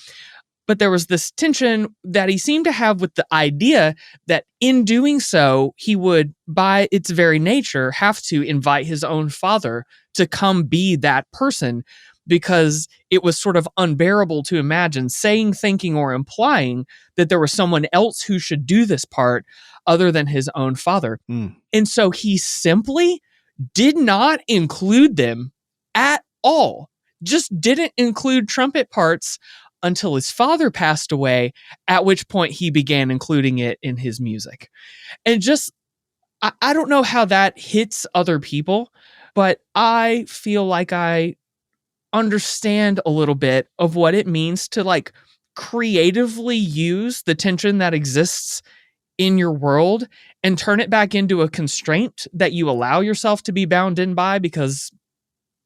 But there was this tension that he seemed to have with the idea that in doing so, he would, by its very nature, have to invite his own father to come be that person, because it was sort of unbearable to imagine saying, thinking, or implying that there was someone else who should do this part other than his own father. And so he simply did not include them at all, just didn't include trumpet parts until his father passed away, at which point he began including it in his music. And just, I don't know how that hits other people, but I feel like I understand a little bit of what it means to like creatively use the tension that exists in your world and turn it back into a constraint that you allow yourself to be bound in by, because,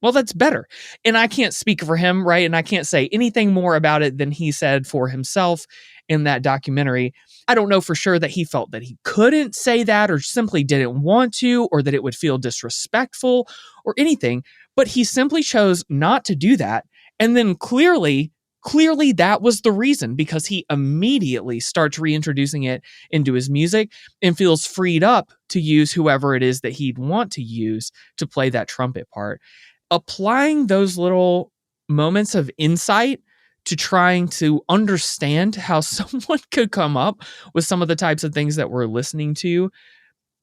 well, that's better. And I can't speak for him, right? And I can't say anything more about it than he said for himself in that documentary. I don't know for sure that he felt that he couldn't say that, or simply didn't want to, or that it would feel disrespectful or anything, but he simply chose not to do that. And then clearly that was the reason, because he immediately starts reintroducing it into his music and feels freed up to use whoever it is that he'd want to use to play that trumpet part. Applying those little moments of insight to trying to understand how someone could come up with some of the types of things that we're listening to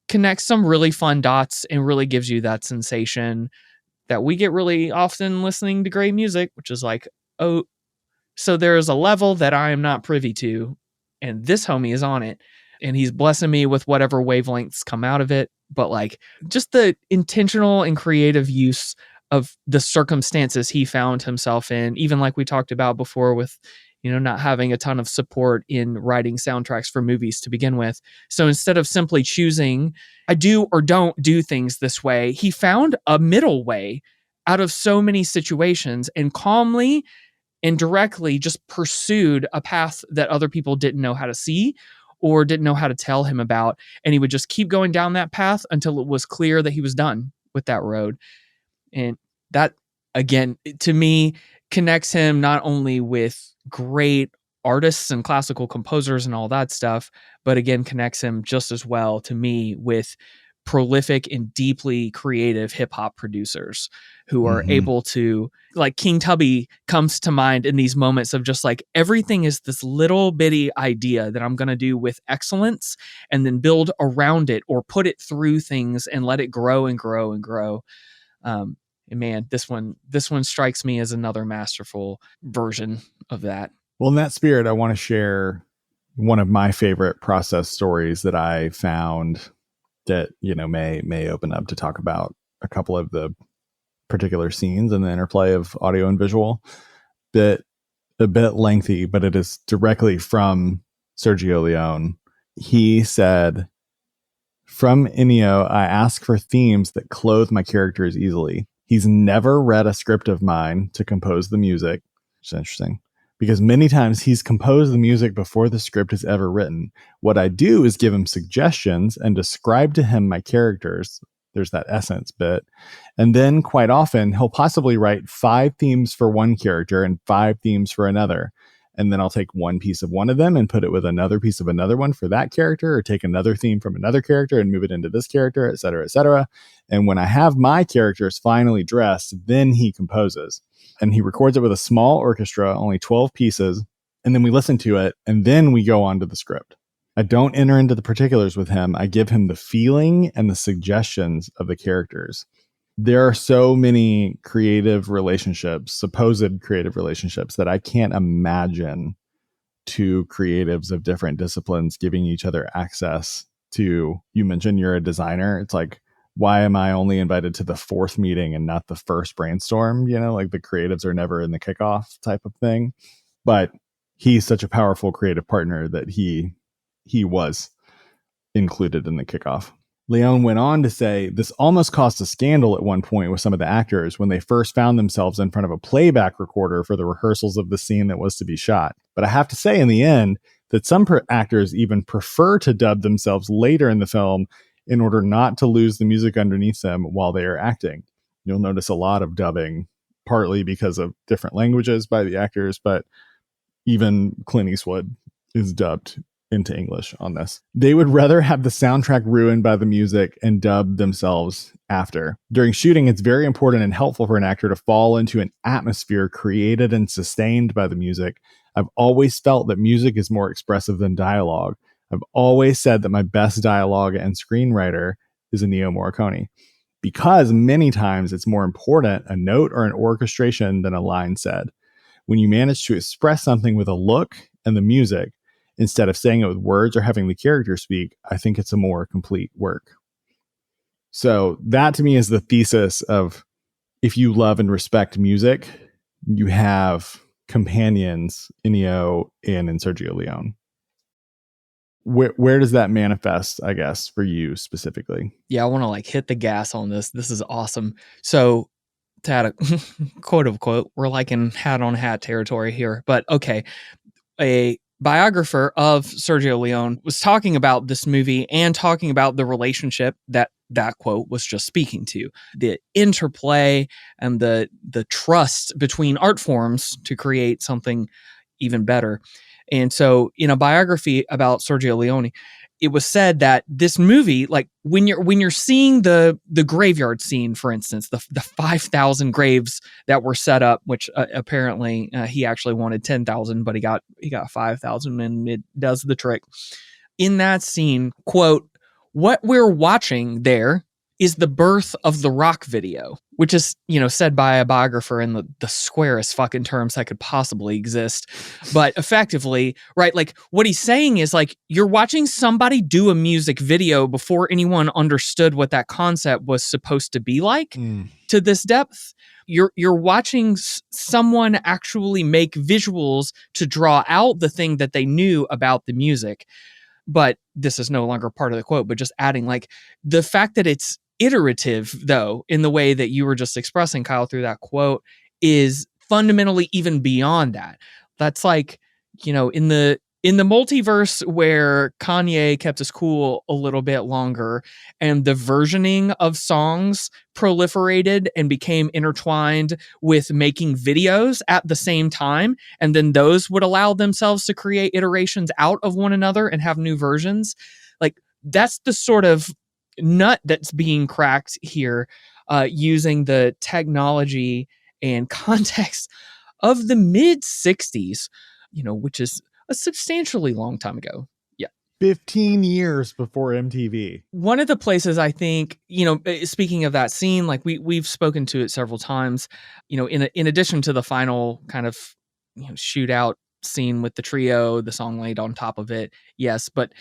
connects some really fun dots and really gives you that sensation that we get really often listening to great music, which is like, oh, so there's a level that I am not privy to, and this homie is on it, and he's blessing me with whatever wavelengths come out of it. But like, just the intentional and creative use of the circumstances he found himself in, even like we talked about before with, not having a ton of support in writing soundtracks for movies to begin with. So instead of simply choosing, I do or don't do things this way, he found a middle way out of so many situations and calmly and directly just pursued a path that other people didn't know how to see or didn't know how to tell him about. And he would just keep going down that path until it was clear that he was done with that road. And that, again, to me, connects him not only with great artists and classical composers and all that stuff, but again, connects him just as well to me with prolific and deeply creative hip hop producers who are able to, like King Tubby comes to mind in these moments of just like, everything is this little bitty idea that I'm going to do with excellence and then build around it or put it through things and let it grow and grow and grow. And man, this one strikes me as another masterful version of that. Well, in that spirit, I want to share one of my favorite process stories that I found that, may open up to talk about a couple of the particular scenes and the interplay of audio and visual. A bit lengthy, but it is directly from Sergio Leone. He said, "From Ennio, I ask for themes that clothe my characters easily. He's never read a script of mine to compose the music," which is interesting, because many times he's composed the music before the script is ever written. What I do is give him suggestions and describe to him my characters. There's that essence bit. And then quite often he'll possibly write 5 themes for one character and 5 themes for another. And then I'll take one piece of one of them and put it with another piece of another one for that character, or take another theme from another character and move it into this character, et cetera, et cetera. And when I have my characters finally dressed, then he composes. And he records it with a small orchestra, only 12 pieces. And then we listen to it, and then we go on to the script. I don't enter into the particulars with him. I give him the feeling and the suggestions of the characters. There are so many creative relationships, supposed creative relationships, that I can't imagine two creatives of different disciplines giving each other access to. You mentioned you're a designer. It's like, why am I only invited to the 4th meeting and not the first brainstorm? Like the creatives are never in the kickoff type of thing. But he's such a powerful creative partner that he was included in the kickoff. Leone went on to say, this almost caused a scandal at one point with some of the actors when they first found themselves in front of a playback recorder for the rehearsals of the scene that was to be shot. But I have to say in the end that some actors even prefer to dub themselves later in the film in order not to lose the music underneath them while they are acting. You'll notice a lot of dubbing, partly because of different languages by the actors, but even Clint Eastwood is dubbed into English on this. They would rather have the soundtrack ruined by the music and dub themselves after. During shooting, it's very important and helpful for an actor to fall into an atmosphere created and sustained by the music. I've always felt that music is more expressive than dialogue. I've always said that my best dialogue and screenwriter is Ennio Morricone, because many times it's more important a note or an orchestration than a line said. When you manage to express something with a look and the music, instead of saying it with words or having the character speak, I think it's a more complete work. So that to me is the thesis of, if you love and respect music, you have companions, Ennio and in Sergio Leone. Where does that manifest, I guess, for you specifically? Yeah, I want to like hit the gas on this. This is awesome. So to add a quote unquote, we're like in hat on hat territory here, but okay. A biographer of Sergio Leone was talking about this movie and talking about the relationship that quote was just speaking to, the interplay and the trust between art forms to create something even better. And so in a biography about Sergio Leone, it was said that this movie, like when you're seeing the graveyard scene, for instance, the 5,000 graves that were set up, which apparently he actually wanted 10,000, but he got 5,000, and it does the trick. In that scene, quote, "What we're watching there is the birth of the rock video," which is, said by a biographer in the squarest fucking terms that could possibly exist. But effectively, right, like what he's saying is like, you're watching somebody do a music video before anyone understood what that concept was supposed to be like to this depth. You're watching someone actually make visuals to draw out the thing that they knew about the music. But this is no longer part of the quote, but just adding like the fact that it's iterative, though, in the way that you were just expressing, Kyle, through that quote, is fundamentally even beyond that. That's like, in the multiverse where Kanye kept his cool a little bit longer and the versioning of songs proliferated and became intertwined with making videos at the same time, and then those would allow themselves to create iterations out of one another and have new versions. Like, that's the sort of nut that's being cracked here, using the technology and context of the mid 60s, which is a substantially long time ago. Yeah. 15 years before MTV. One of the places I think, speaking of that scene, like we've spoken to it several times, in addition to the final kind of, shootout scene with the trio, the song laid on top of it. Yes. But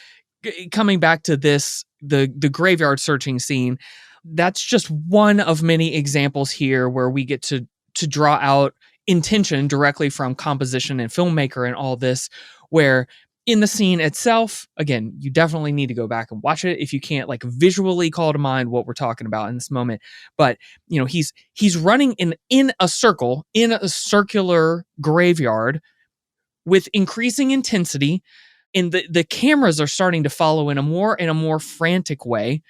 coming back to this, the graveyard searching scene, that's just one of many examples here where we get to draw out intention directly from composition and filmmaker and all this, where in the scene itself, again, you definitely need to go back and watch it if you can't like visually call to mind what we're talking about in this moment. But he's running in a circle, in a circular graveyard with increasing intensity, and the cameras are starting to follow in a more frantic way.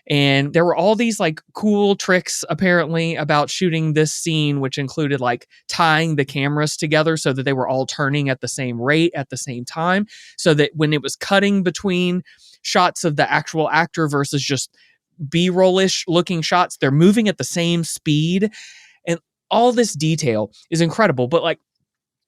And there were all these like cool tricks apparently about shooting this scene, which included like tying the cameras together so that they were all turning at the same rate at the same time, so that when it was cutting between shots of the actual actor versus just B-roll-ish looking shots, they're moving at the same speed. And all this detail is incredible. But like,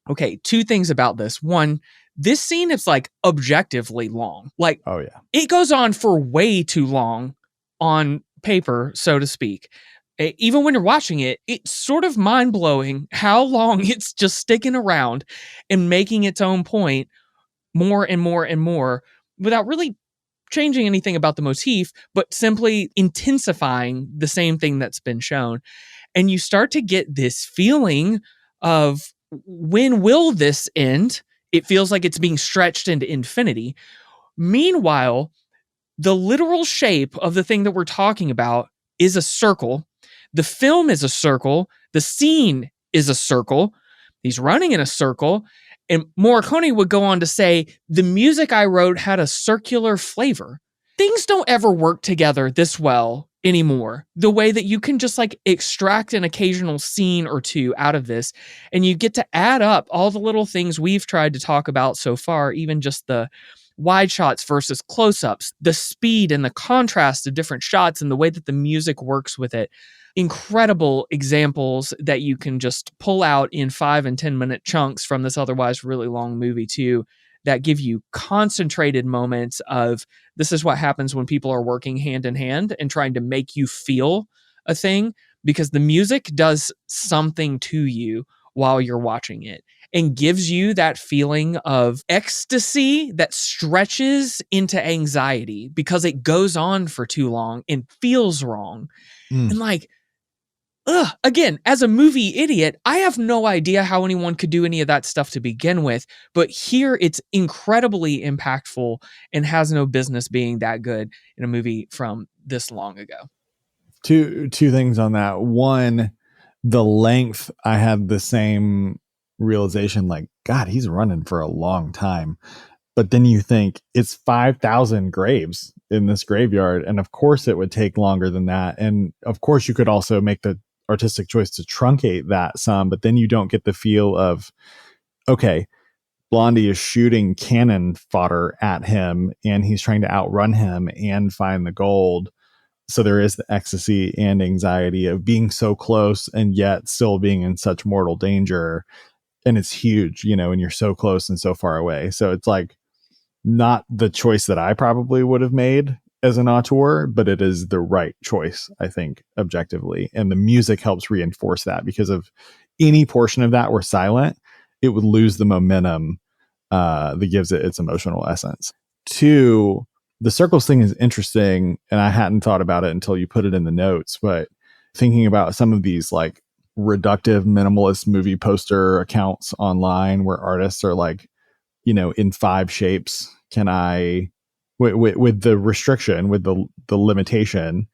okay, two things about this. One, this scene is like objectively long. Like, oh yeah, it goes on for way too long on paper, so to speak. Even when you're watching it, it's sort of mind-blowing how long it's just sticking around and making its own point more and more and more without really changing anything about the motif, but simply intensifying the same thing that's been shown. And you start to get this feeling of, when will this end? It feels like it's being stretched into infinity. Meanwhile, the literal shape of the thing that we're talking about is a circle. The film is a circle. The scene is a circle. He's running in a circle. And Morricone would go on to say, the music I wrote had a circular flavor. Things don't ever work together this well anymore. The way that you can just like extract an occasional scene or two out of this, and you get to add up all the little things we've tried to talk about so far, even just the wide shots versus close-ups, the speed and the contrast of different shots and the way that the music works with it. Incredible examples that you can just pull out in 5 and 10 minute chunks from this otherwise really long movie too, that give you concentrated moments of this is what happens when people are working hand in hand and trying to make you feel a thing, because the music does something to you while you're watching it and gives you that feeling of ecstasy that stretches into anxiety because it goes on for too long and feels wrong. And like, again, as a movie idiot, I have no idea how anyone could do any of that stuff to begin with, but here it's incredibly impactful and has no business being that good in a movie from this long ago. Two things on that. One, the length, I had the same realization, like, God, he's running for a long time. But then you think it's 5,000 graves in this graveyard. And of course it would take longer than that. And of course you could also make the artistic choice to truncate that some, but then you don't get the feel of, okay, Blondie is shooting cannon fodder at him and he's trying to outrun him and find the gold. So there is the ecstasy and anxiety of being so close and yet still being in such mortal danger. And it's huge, you know, and you're so close and so far away. So it's like not the choice that I probably would have made as an auteur, but it is the right choice, I think, objectively. And the music helps reinforce that, because of any portion of that were silent, it would lose the momentum that gives it its emotional essence. Two, the circles thing is interesting, and I hadn't thought about it until you put it in the notes, but thinking about some of these like reductive minimalist movie poster accounts online where artists are like, you know, in 5 shapes, can I, with the restriction, with the limitation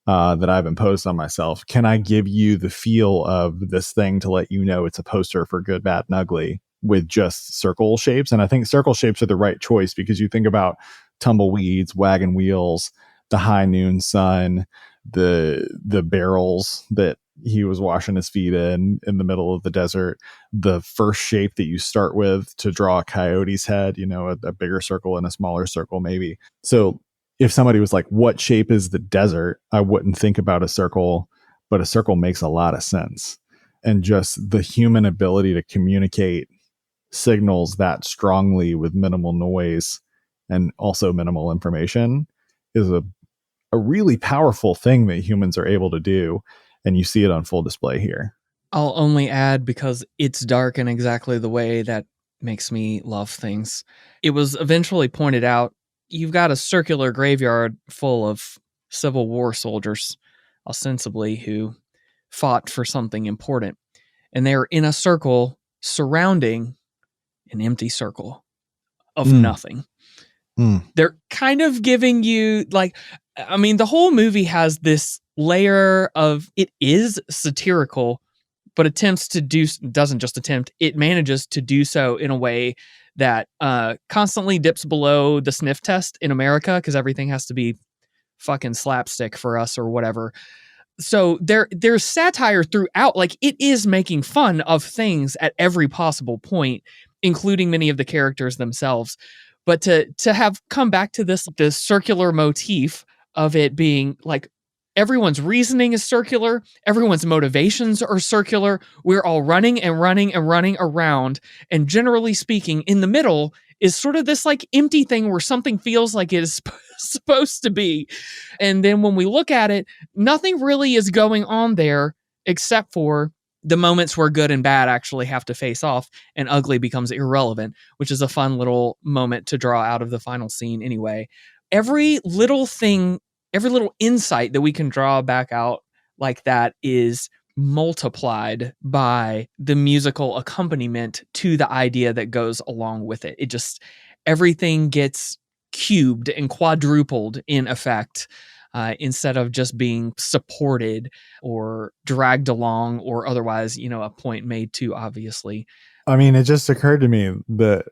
that I've imposed on myself, can I give you the feel of this thing to let you know it's a poster for Good, Bad, and Ugly with just circle shapes? And I think circle shapes are the right choice, because you think about tumbleweeds, wagon wheels, the high noon sun, the barrels that he was washing his feet in the middle of the desert, the first shape that you start with to draw a coyote's head, you know, a bigger circle and a smaller circle maybe. So if somebody was like, what shape is the desert? I wouldn't think about a circle, but a circle makes a lot of sense. And just the human ability to communicate signals that strongly with minimal noise and also minimal information is a really powerful thing that humans are able to do. And you see it on full display here. I'll only add, because it's dark in exactly the way that makes me love things. It was eventually pointed out, you've got a circular graveyard full of Civil War soldiers, ostensibly, who fought for something important. And they're in a circle surrounding an empty circle of nothing. They're kind of giving you, like, I mean, the whole movie has this layer of, it is satirical, but doesn't just attempt, it manages to do so in a way that constantly dips below the sniff test in America, because everything has to be fucking slapstick for us or whatever. So there's satire throughout. Like, it is making fun of things at every possible point, including many of the characters themselves. But to have come back to this circular motif of it being like, everyone's reasoning is circular, everyone's motivations are circular, we're all running and running and running around, and generally speaking, in the middle is sort of this like empty thing where something feels like it is supposed to be. And then when we look at it, nothing really is going on there except for the moments where good and bad actually have to face off and ugly becomes irrelevant, which is a fun little moment to draw out of the final scene anyway. Every little thing, every little insight that we can draw back out like that is multiplied by the musical accompaniment to the idea that goes along with it. It just, everything gets cubed and quadrupled in effect, instead of just being supported or dragged along or otherwise, a point made too obviously. I mean, it just occurred to me that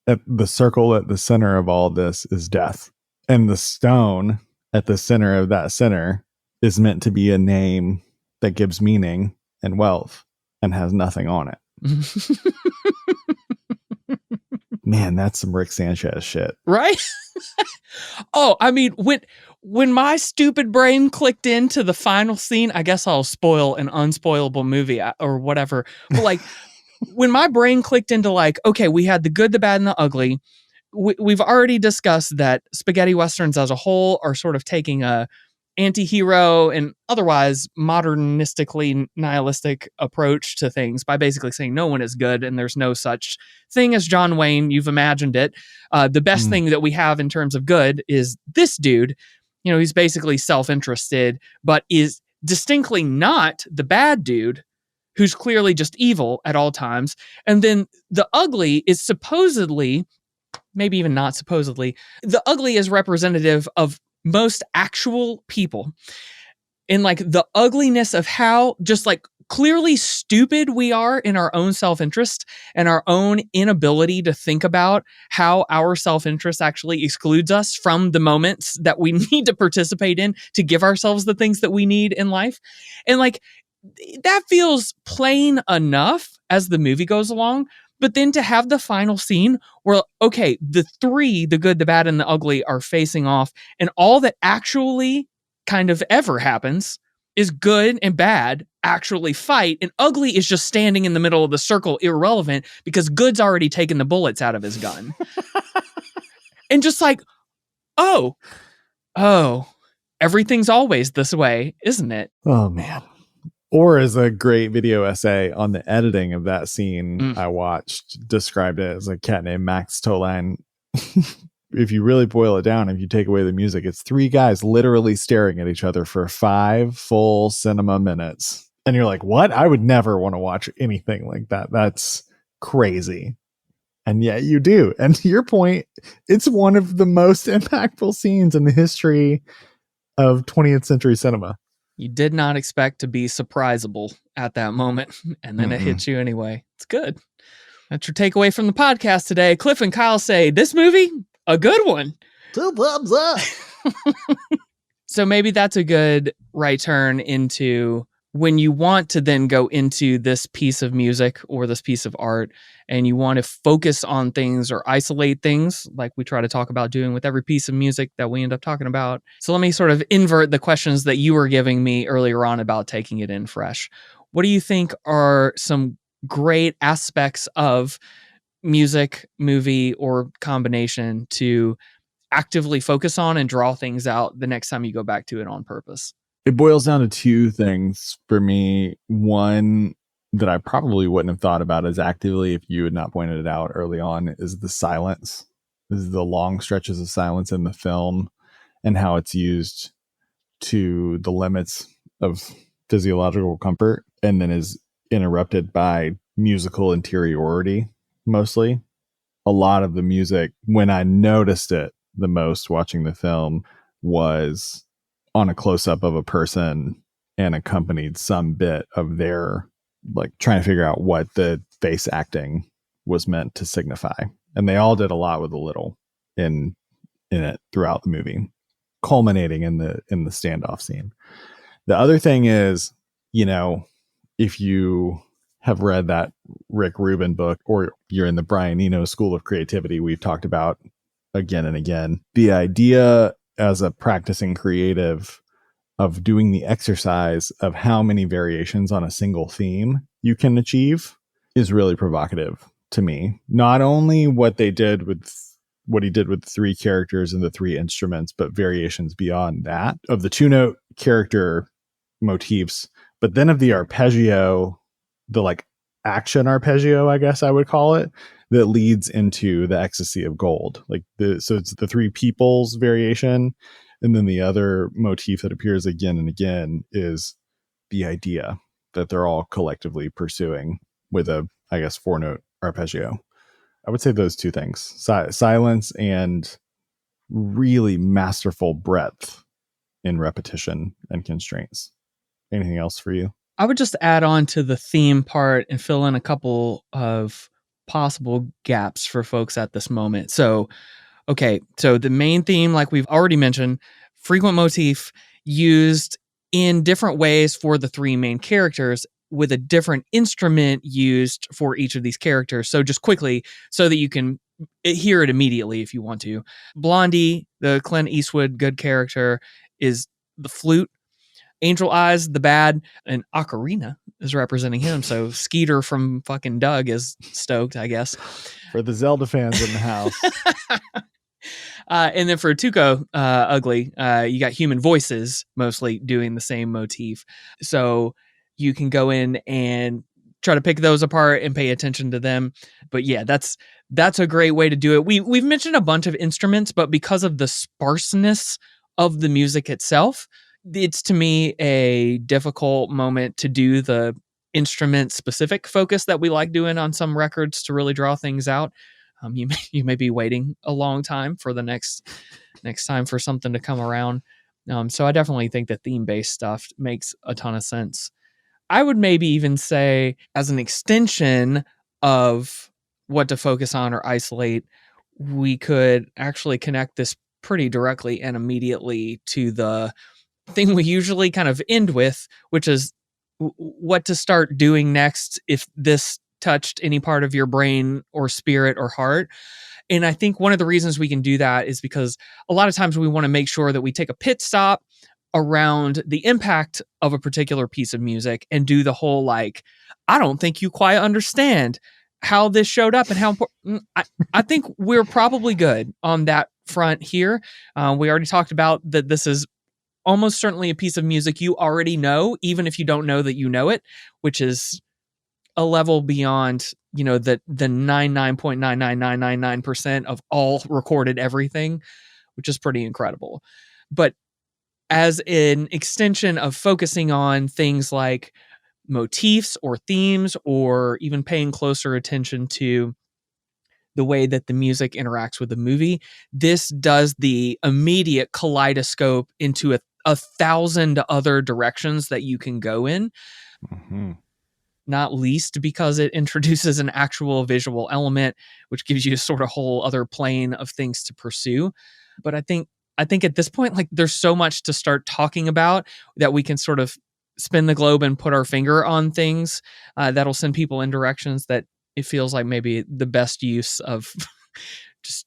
at the circle at the center of all this is death. And the stone at the center of that center is meant to be a name that gives meaning and wealth and has nothing on it. Man, that's some Rick Sanchez shit. Right? Oh, I mean, when my stupid brain clicked into the final scene, I guess I'll spoil an unspoilable movie or whatever. But like, when my brain clicked into like, okay, we had the good, the bad, and the ugly. We've already discussed that spaghetti westerns as a whole are sort of taking a anti-hero and otherwise modernistically nihilistic approach to things by basically saying no one is good and there's no such thing as John Wayne. You've imagined it. The best thing that we have in terms of good is this dude. He's basically self-interested, but is distinctly not the bad dude who's clearly just evil at all times. And then the ugly is supposedly, maybe even not supposedly, the ugly is representative of most actual people. And like the ugliness of how just like clearly stupid we are in our own self-interest and our own inability to think about how our self-interest actually excludes us from the moments that we need to participate in to give ourselves the things that we need in life. And like, that feels plain enough as the movie goes along. But then to have the final scene where, okay, the good, the bad, and the ugly are facing off, and all that actually kind of ever happens is good and bad actually fight, and ugly is just standing in the middle of the circle, irrelevant, because good's already taken the bullets out of his gun. And just like, oh, everything's always this way, isn't it? Oh, man. Or as a great video essay on the editing of that scene I watched, described it as a cat named Max Toline. If you really boil it down, if you take away the music, it's 3 guys literally staring at each other for 5 full cinema minutes. And you're like, what? I would never want to watch anything like that. That's crazy. And yet you do. And to your point, it's one of the most impactful scenes in the history of 20th century cinema. You did not expect to be surprisable at that moment, and then it hits you anyway. It's good. That's your takeaway from the podcast today. Cliff and Kyle say, this movie, a good one. 2 thumbs up. So maybe that's a good right turn into when you want to then go into this piece of music or this piece of art and you want to focus on things or isolate things like we try to talk about doing with every piece of music that we end up talking about. So let me sort of invert the questions that you were giving me earlier on about taking it in fresh. What do you think are some great aspects of music, movie, or combination to actively focus on and draw things out the next time you go back to it on purpose? It boils down to 2 things for me. One that I probably wouldn't have thought about as actively if you had not pointed it out early on is the silence. This is the long stretches of silence in the film and how it's used to the limits of physiological comfort and then is interrupted by musical interiority mostly. A lot of the music, when I noticed it the most watching the film, was on a close-up of a person and accompanied some bit of their like trying to figure out what the face acting was meant to signify. And they all did a lot with a little in it throughout the movie, culminating in the standoff scene. The other thing is, if you have read that Rick Rubin book or you're in the Brian Eno School of Creativity, we've talked about again and again, the idea as a practicing creative of doing the exercise of how many variations on a single theme you can achieve is really provocative to me. Not only what he did with the 3 characters and the 3 instruments, but variations beyond that of the 2-note character motifs, but then of the arpeggio, the like action arpeggio, I guess I would call it, that leads into the ecstasy of gold. So it's the 3 peoples variation. And then the other motif that appears again and again is the idea that they're all collectively pursuing with a, I guess, 4-note arpeggio. I would say those 2 things, silence and really masterful breadth in repetition and constraints. Anything else for you? I would just add on to the theme part and fill in a couple of possible gaps for folks at this moment. So the main theme, like we've already mentioned, frequent motif used in different ways for the three main characters with a different instrument used for each of these characters. So just quickly, so that you can hear it immediately if you want to. Blondie, the Clint Eastwood good character, is the flute. Angel Eyes, the bad, and Ocarina is representing him. So Skeeter from fucking Doug is stoked, I guess. For the Zelda fans in the house. And then for Tuco, Ugly, you got human voices mostly doing the same motif. So you can go in and try to pick those apart and pay attention to them. But yeah, that's a great way to do it. We've mentioned a bunch of instruments, but because of the sparseness of the music itself, it's to me a difficult moment to do the instrument specific focus that we like doing on some records to really draw things out. You may be waiting a long time for the next time for something to come around. So I definitely think the theme based stuff makes a ton of sense. I would maybe even say, as an extension of what to focus on or isolate, we could actually connect this pretty directly and immediately to the thing we usually kind of end with, which is what to start doing next if this touched any part of your brain or spirit or heart. And I think one of the reasons we can do that is because a lot of times we want to make sure that we take a pit stop around the impact of a particular piece of music and do the whole, like, I don't think you quite understand how this showed up and how important. I think we're probably good on that front here. We already talked about that this is almost certainly a piece of music you already know, even if you don't know that you know it, which is a level beyond, the 99.99999% of all recorded everything, which is pretty incredible. But as an extension of focusing on things like motifs or themes, or even paying closer attention to the way that the music interacts with the movie, this does the immediate kaleidoscope into a 1,000 other directions that you can go in. Mm-hmm. Not least because it introduces an actual visual element, which gives you a sort of whole other plane of things to pursue. But I think at this point, like, there's so much to start talking about that we can sort of spin the globe and put our finger on things that'll send people in directions that it feels like maybe the best use of just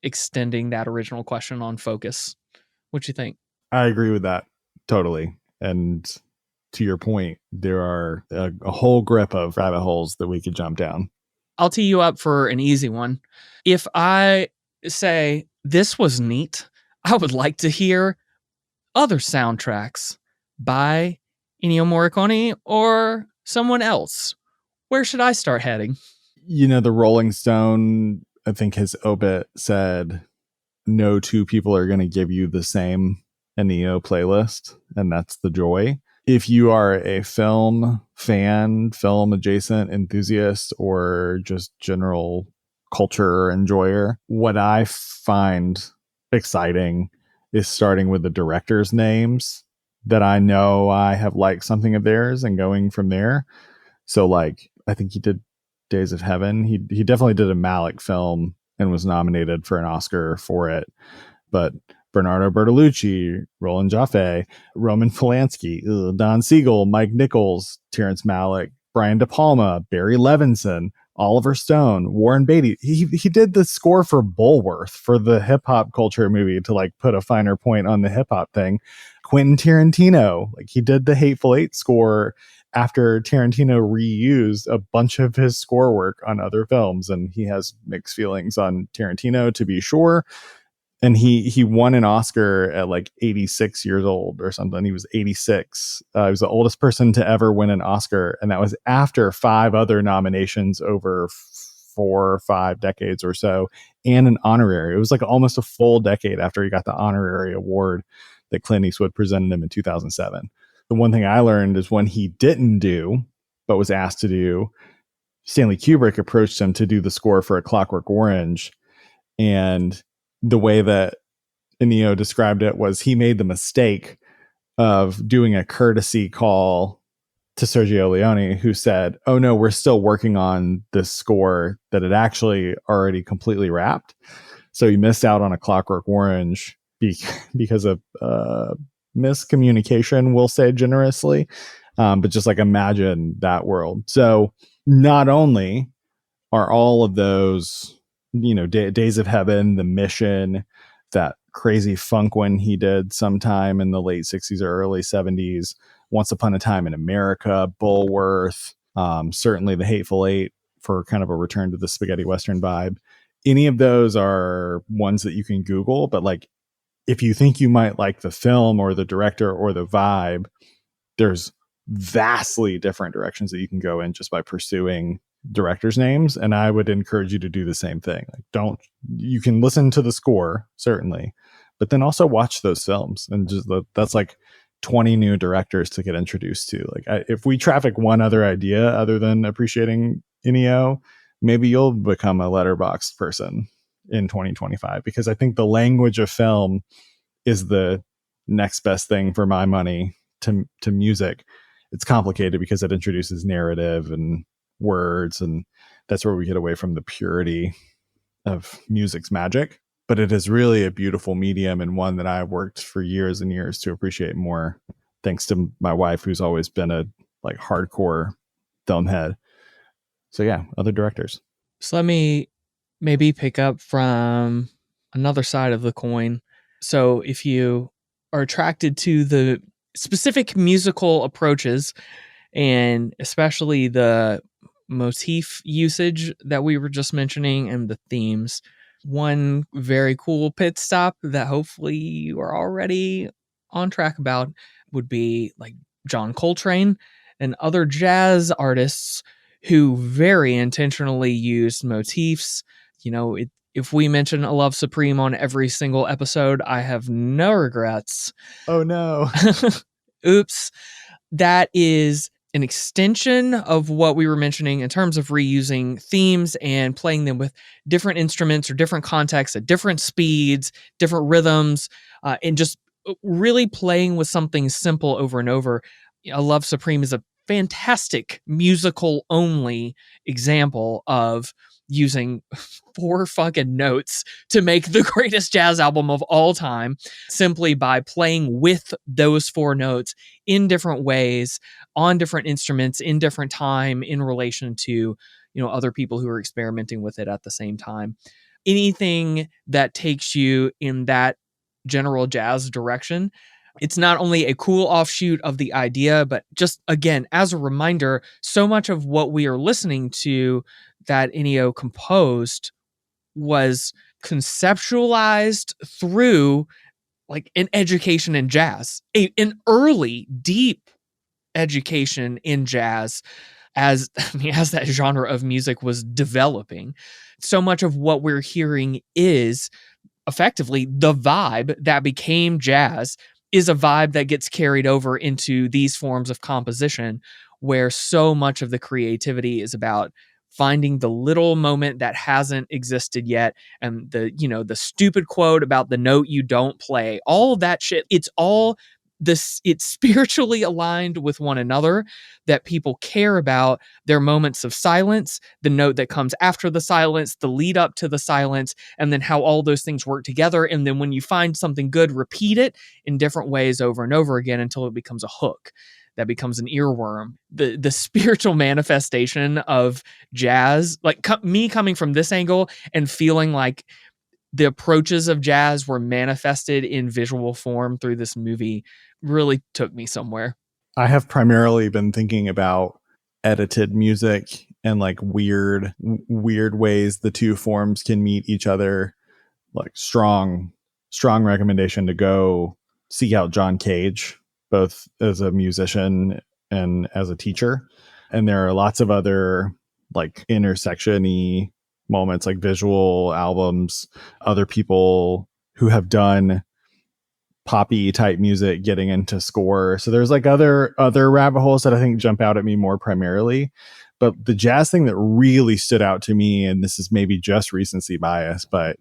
extending that original question on focus. What you think? I agree with that totally. And to your point, there are a whole grip of rabbit holes that we could jump down. I'll tee you up for an easy one. If I say this was neat, I would like to hear other soundtracks by Ennio Morricone or someone else. Where should I start heading? The Rolling Stone, I think his obit said, no two people are going to give you the same Ennio playlist, and that's the joy. If you are a film fan, film adjacent enthusiast, or just general culture enjoyer, what I find exciting is starting with the directors' names that I know I have liked something of theirs and going from there. So, like, I think he did Days of Heaven. He definitely did a Malick film and was nominated for an Oscar for it. But Bernardo Bertolucci, Roland Jaffe, Roman Polanski, Don Siegel, Mike Nichols, Terrence Malick, Brian De Palma, Barry Levinson, Oliver Stone, Warren Beatty. He did the score for Bulworth, for the hip hop culture movie, to like put a finer point on the hip hop thing. Quentin Tarantino, like, he did the Hateful Eight score after Tarantino reused a bunch of his score work on other films, and he has mixed feelings on Tarantino, to be sure. And he won an Oscar at like 86 years old or something. He was 86. He was the oldest person to ever win an Oscar. And that was after 5 other nominations over 4 or 5 decades or so, and an honorary. It was like almost a full decade after he got the honorary award that Clint Eastwood presented him in 2007. The one thing I learned is when he didn't do, but was asked to do, Stanley Kubrick approached him to do the score for A Clockwork Orange. And the way that Ennio described it was he made the mistake of doing a courtesy call to Sergio Leone, who said, "Oh no, we're still working on this score that had actually already completely wrapped." So he missed out on A Clockwork Orange because of miscommunication, we'll say generously. But just like imagine that world. So not only are all of those, Days of Heaven, The Mission, that crazy funk one he did sometime in the late 60s or early 70s, Once Upon a Time in America, Bulworth, certainly The Hateful Eight for kind of a return to the spaghetti Western vibe. Any of those are ones that you can Google, but like if you think you might like the film or the director or the vibe, there's vastly different directions that you can go in just by pursuing directors' names. And I would encourage you to do the same thing. Like, you can listen to the score, certainly, but then also watch those films. And just that's like 20 new directors to get introduced to. Like, if we traffic one other idea other than appreciating Ennio, maybe you'll become a Letterboxd person in 2025, because I think the language of film is the next best thing for my money to music. It's complicated because it introduces narrative and words, and that's where we get away from the purity of music's magic. But it is really a beautiful medium, and one that I've worked for years and years to appreciate more, thanks to my wife, who's always been a like hardcore film head. So yeah, other directors. So let me maybe pick up from another side of the coin. So if you are attracted to the specific musical approaches, and especially the motif usage that we were just mentioning and the themes, one very cool pit stop that hopefully you are already on track about would be like John Coltrane and other jazz artists who very intentionally used motifs. If we mention A Love Supreme on every single episode, I have no regrets. Oh no. Oops. That is an extension of what we were mentioning in terms of reusing themes and playing them with different instruments or different contexts at different speeds, different rhythms, and just really playing with something simple over and over. A Love Supreme is a fantastic musical only example of using 4 fucking notes to make the greatest jazz album of all time, simply by playing with those 4 notes in different ways, on different instruments, in different time, in relation to, other people who are experimenting with it at the same time. Anything that takes you in that general jazz direction, it's not only a cool offshoot of the idea, but just, again, as a reminder, so much of what we are listening to that Ennio composed was conceptualized through like an education in jazz, an early, deep education in jazz as that genre of music was developing. So much of what we're hearing is effectively the vibe that became jazz is a vibe that gets carried over into these forms of composition, where so much of the creativity is about finding the little moment that hasn't existed yet, and the stupid quote about the note you don't play, all of that shit. It's spiritually aligned with one another, that people care about their moments of silence, the note that comes after the silence, the lead up to the silence, and then how all those things work together. And then when you find something good, repeat it in different ways over and over again until it becomes a hook that becomes an earworm. The spiritual manifestation of jazz, like me coming from this angle and feeling like the approaches of jazz were manifested in visual form through this movie, really took me somewhere. I have primarily been thinking about edited music and like weird ways the two forms can meet each other. Like strong recommendation to go seek out John Cage, both as a musician and as a teacher. And there are lots of other like intersection-y moments, like visual albums, other people who have done poppy type music getting into score. So there's like other rabbit holes that I think jump out at me more primarily. But the jazz thing that really stood out to me, and this is maybe just recency bias, but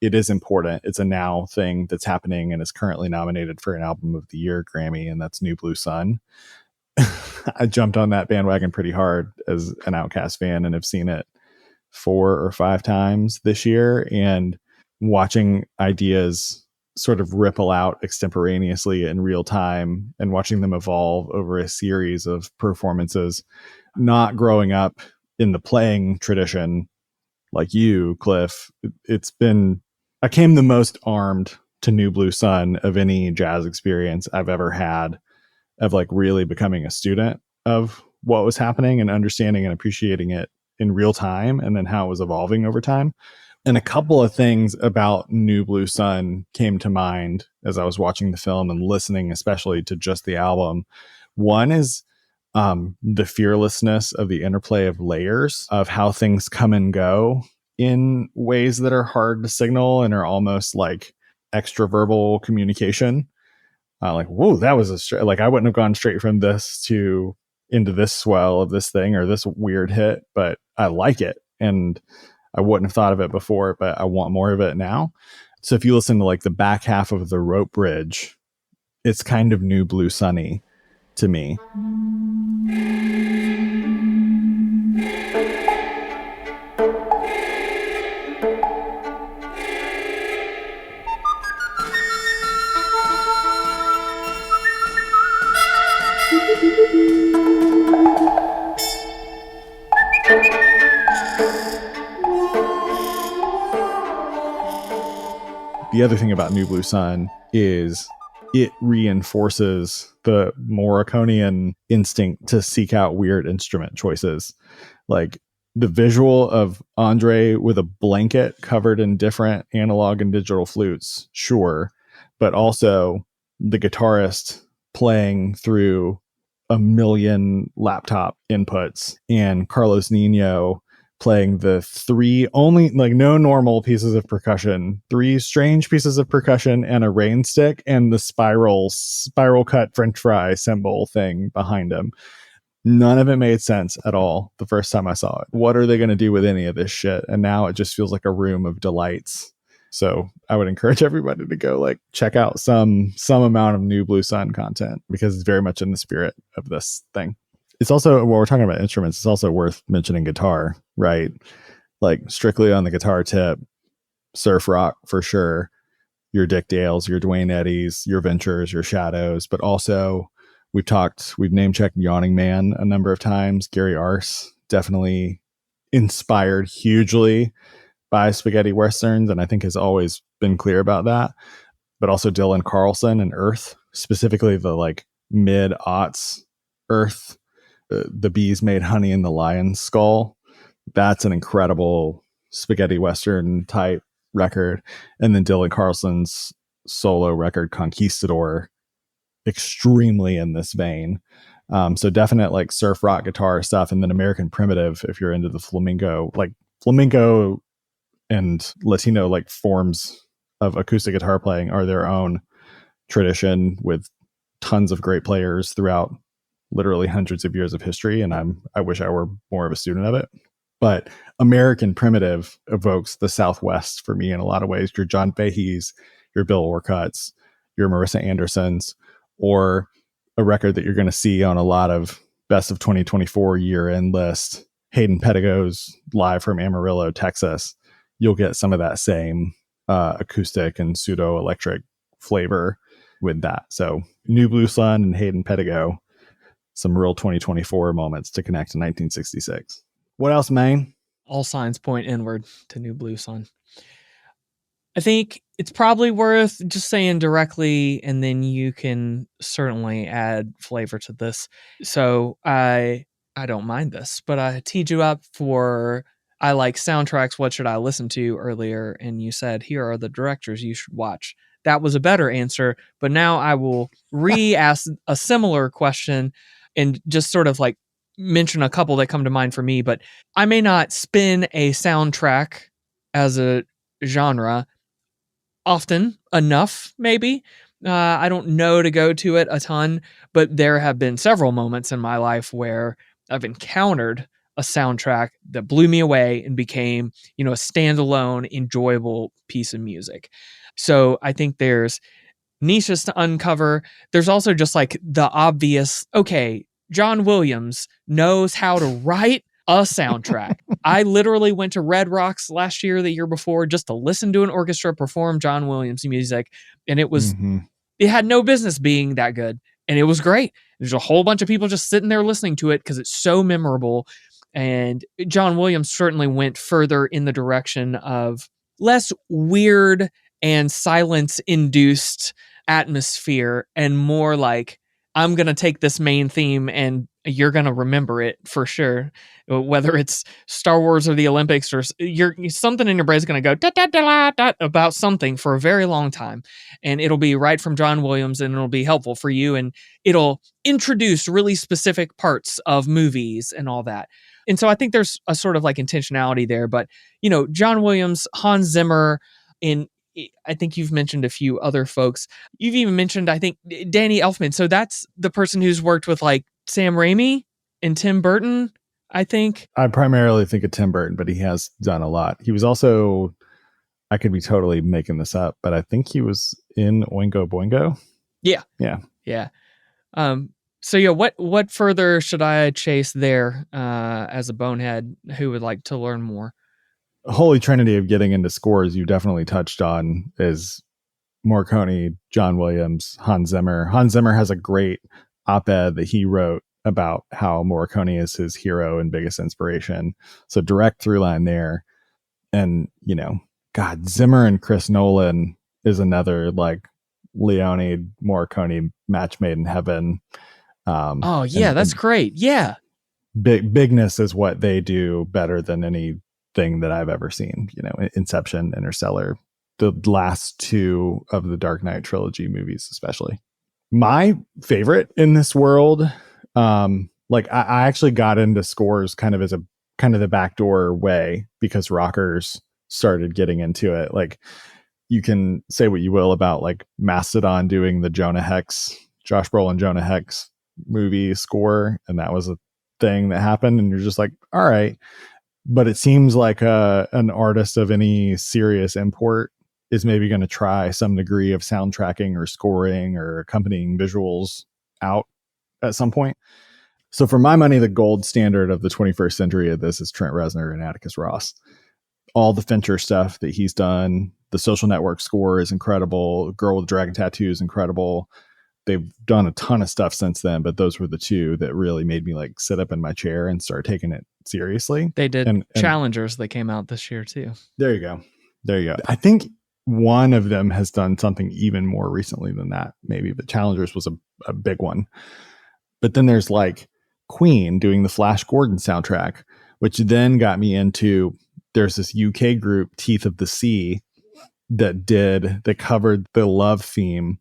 it is important. It's a now thing that's happening and is currently nominated for an Album of the Year Grammy, and that's New Blue Sun. I jumped on that bandwagon pretty hard as an Outkast fan and have seen it 4 or 5 times this year, and watching ideas sort of ripple out extemporaneously in real time and watching them evolve over a series of performances. Not growing up in the playing tradition like you, Cliff, I came the most armed to New Blue Sun of any jazz experience I've ever had, of like really becoming a student of what was happening and understanding and appreciating it in real time, and then how it was evolving over time. And a couple of things about New Blue Sun came to mind as I was watching the film and listening, especially to just the album. One is the fearlessness of the interplay of layers, of how things come and go in ways that are hard to signal and are almost like extraverbal communication. Like, whoa, that was like, I wouldn't have gone straight from this into this swell of this thing or this weird hit, but I like it. And I wouldn't have thought of it before, but I want more of it now. So if you listen to like the back half of the rope bridge, it's kind of New Blue Sunny to me. The other thing about New Blue Sun is it reinforces the Morriconian instinct to seek out weird instrument choices. Like the visual of Andre with a blanket covered in different analog and digital flutes, sure, but also the guitarist playing through a million laptop inputs and Carlos Nino playing the 3 only, like, no normal pieces of percussion, 3 strange pieces of percussion and a rain stick and the spiral cut French fry symbol thing behind him. None of it made sense at all the first time I saw it. What are they going to do with any of this shit? And now it just feels like a room of delights. So I would encourage everybody to go like check out some amount of New Blue Sun content, because it's very much in the spirit of this thing. It's also, while we're talking about instruments, it's also worth mentioning guitar, right? Like strictly on the guitar tip, surf rock for sure. Your Dick Dales, your Dwayne Eddies, your Ventures, your Shadows, but also we've name checked Yawning Man a number of times. Gary Arce, definitely inspired hugely by spaghetti westerns, and I think has always been clear about that. But also Dylan Carlson and Earth, specifically the like mid-aughts Earth. The Bees Made Honey in the Lion's Skull. That's an incredible spaghetti western type record. And then Dylan Carlson's solo record Conquistador, extremely in this vein. So definite like surf rock guitar stuff. And then American Primitive, if you're into the flamenco and Latino like forms of acoustic guitar playing, are their own tradition with tons of great players throughout literally hundreds of years of history. And I wish I were more of a student of it. But American Primitive evokes the Southwest for me in a lot of ways. Your John Fahey's, your Bill Orcutt's, your Marissa Anderson's, or a record that you're going to see on a lot of Best of 2024 year-end list, Hayden Pettigo's Live from Amarillo, Texas. You'll get some of that same acoustic and pseudo-electric flavor with that. So New Blue Sun and Hayden Pettigo, some real 2024 moments to connect to 1966. What else, man? All signs point inward to New Blue Sun. I think it's probably worth just saying directly, and then you can certainly add flavor to this. So I don't mind this, but I teed you up for I like soundtracks. What should I listen to earlier? And you said, here are the directors you should watch. That was a better answer, but now I will re-ask a similar question and just sort of like mention a couple that come to mind for me. But I may not spin a soundtrack as a genre often enough, maybe. I don't know to go to it a ton, but there have been several moments in my life where I've encountered a soundtrack that blew me away and became, a standalone, enjoyable piece of music. So I think there's niches to uncover. There's also just like the obvious, okay, John Williams knows how to write a soundtrack. I literally went to Red Rocks last year, the year before, just to listen to an orchestra perform John Williams music. And it was, it had no business being that good. And it was great. There's a whole bunch of people just sitting there listening to it because it's so memorable. And John Williams certainly went further in the direction of less weird and silence-induced atmosphere and more like, I'm going to take this main theme and you're going to remember it for sure. Whether it's Star Wars or the Olympics or something in your brain is going to go da, da, da, da, about something for a very long time. And it'll be right from John Williams and it'll be helpful for you. And it'll introduce really specific parts of movies and all that. And so I think there's a sort of like intentionality there. But, John Williams, Hans Zimmer, I think you've mentioned a few other folks. You've even mentioned, I think, Danny Elfman. So that's the person who's worked with like Sam Raimi and Tim Burton, I think. I primarily think of Tim Burton, but he has done a lot. He was also, I could be totally making this up, but I think he was in Oingo Boingo. Yeah. So yeah, what further should I chase there as a bonehead who would like to learn more? Holy trinity of getting into scores you definitely touched on is Morricone, John Williams, Hans Zimmer. Hans Zimmer has a great op-ed that he wrote about how Morricone is his hero and biggest inspiration. So direct through line there. And, God, Zimmer and Chris Nolan is another like Leone Morricone match made in heaven. That's great. Yeah. Bigness is what they do better than anything that I've ever seen. Inception, Interstellar, the last two of the Dark Knight trilogy movies, especially. My favorite in this world, I actually got into scores kind of as a kind of the backdoor way because rockers started getting into it. Like, you can say what you will about like Mastodon doing the Josh Brolin Jonah Hex movie score, and that was a thing that happened, and you're just like, all right. But it seems like an artist of any serious import is maybe going to try some degree of soundtracking or scoring or accompanying visuals out at some point. So for my money, the gold standard of the 21st century of this is Trent Reznor and Atticus Ross. All the Fincher stuff that he's done, the Social Network score is incredible. Girl with the Dragon Tattoo is incredible. They've done a ton of stuff since then, but those were the two that really made me like sit up in my chair and start taking it seriously. They did Challengers that came out this year too. There you go. I think one of them has done something even more recently than that, maybe, but Challengers was a big one. But then there's like Queen doing the Flash Gordon soundtrack, which then got me into, there's this UK group, Teeth of the Sea, that covered the love theme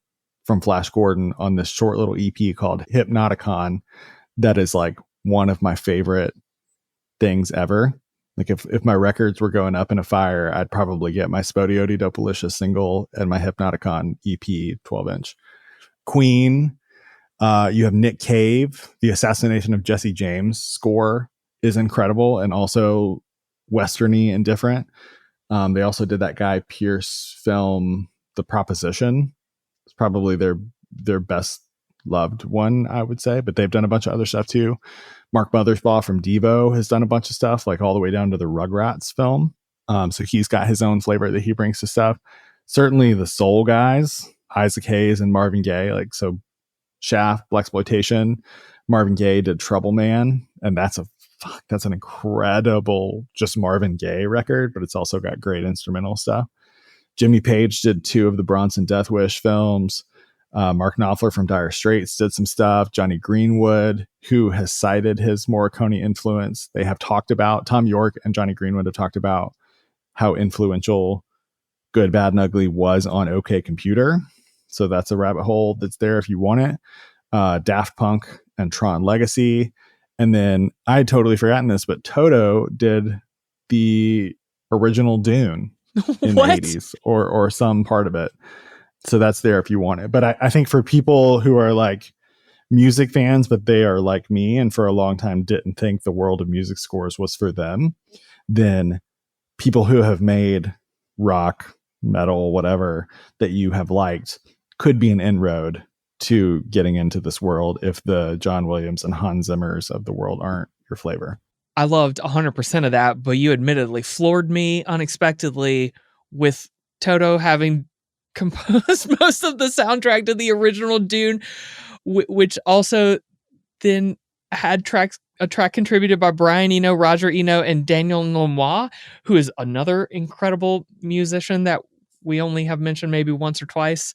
from Flash Gordon on this short little EP called Hypnoticon. That is like one of my favorite things ever. Like if my records were going up in a fire, I'd probably get my Spodio di Dopalicious single and my Hypnoticon EP 12-inch. Queen, you have Nick Cave, the Assassination of Jesse James score is incredible and also westerny and different. They also did that Guy Pearce film, The Proposition. It's probably their best loved one, I would say, but they've done a bunch of other stuff too. Mark Mothersbaugh from Devo has done a bunch of stuff, like all the way down to the Rugrats film. So he's got his own flavor that he brings to stuff. Certainly the soul guys, Isaac Hayes and Marvin Gaye, like so Shaft, Blaxploitation. Marvin Gaye did Trouble Man, and that's an incredible just Marvin Gaye record, but it's also got great instrumental stuff. Jimmy Page did 2 of the Bronson Death Wish films. Mark Knopfler from Dire Straits did some stuff. Johnny Greenwood, who has cited his Morricone influence. They have talked about, Tom York and Johnny Greenwood have talked about how influential Good, Bad, and Ugly was on OK Computer. So that's a rabbit hole that's there if you want it. Daft Punk and Tron Legacy. And then I had totally forgotten this, but Toto did the original Dune in the 80s or some part of it. So that's there if you want it. But I think for people who are like music fans, but they are like me and for a long time didn't think the world of music scores was for them, then people who have made rock, metal, whatever that you have liked could be an inroad to getting into this world if the John Williams and Hans Zimmers of the world aren't your flavor. I loved 100% of that, but you admittedly floored me unexpectedly with Toto having composed most of the soundtrack to the original Dune, which also then had a track contributed by Brian Eno, Roger Eno, and Daniel Lanois, who is another incredible musician that we only have mentioned maybe once or twice.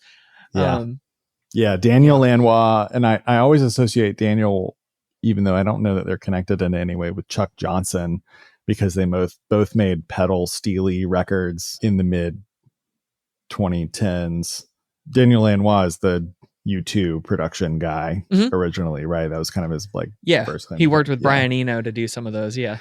Yeah. Daniel Lanois, and I always associate Daniel, even though I don't know that they're connected in any way, with Chuck Johnson, because they both made pedal steely records in the mid 2010s. Daniel Lanois is the U2 production guy originally, right? That was kind of his first thing. He worked with Brian Eno to do some of those. Yeah.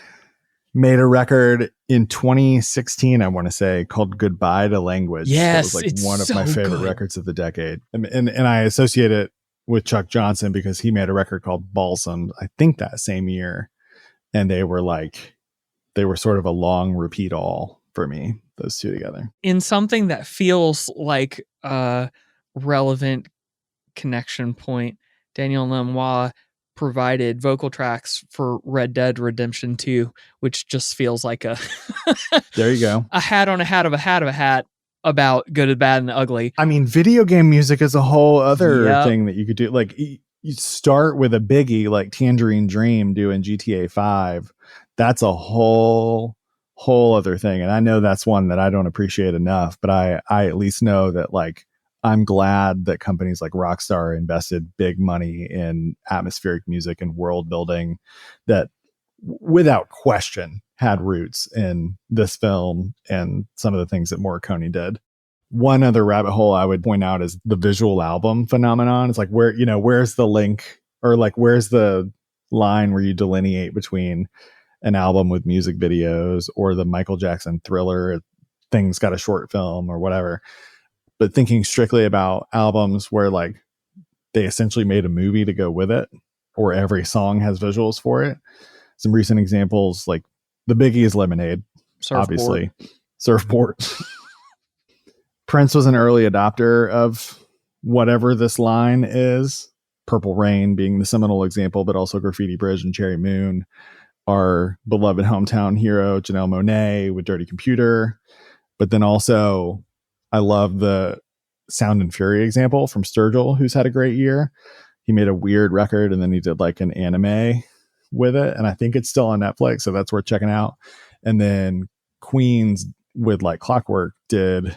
Made a record in 2016, I want to say, called Goodbye to Language. Yes. That was one of my favorite records of the decade. And I associate it with Chuck Johnson because he made a record called Balsam, I think that same year. And they were sort of a long repeat all for me, those two together. In something that feels like a relevant connection point, Daniel Lanois provided vocal tracks for Red Dead Redemption 2, which just feels like a there you go, a hat on a hat of a hat of a hat about good and bad and ugly. I mean, video game music is a whole other thing that you could do. Like, you start with a biggie like Tangerine Dream doing GTA 5. That's a whole other thing. And I know that's one that I don't appreciate enough, but I at least know that, like, I'm glad that companies like Rockstar invested big money in atmospheric music and world building that without question had roots in this film and some of the things that Morricone did. One other rabbit hole I would point out is the visual album phenomenon. It's like, where's the link, or like, where's the line where you delineate between an album with music videos or the Michael Jackson Thriller thing's got a short film or whatever. But thinking strictly about albums where, like, they essentially made a movie to go with it, or every song has visuals for it. Some recent examples, like the biggie is Lemonade, obviously. Surfboard. Prince was an early adopter of whatever this line is. Purple Rain being the seminal example, but also Graffiti Bridge and Cherry Moon. Our beloved hometown hero, Janelle Monáe, with Dirty Computer. But then also, I love the Sound and Fury example from Sturgill, who's had a great year. He made a weird record and then he did like an anime with it. And I think it's still on Netflix, so that's worth checking out. And then Queens, with like Clockwork, did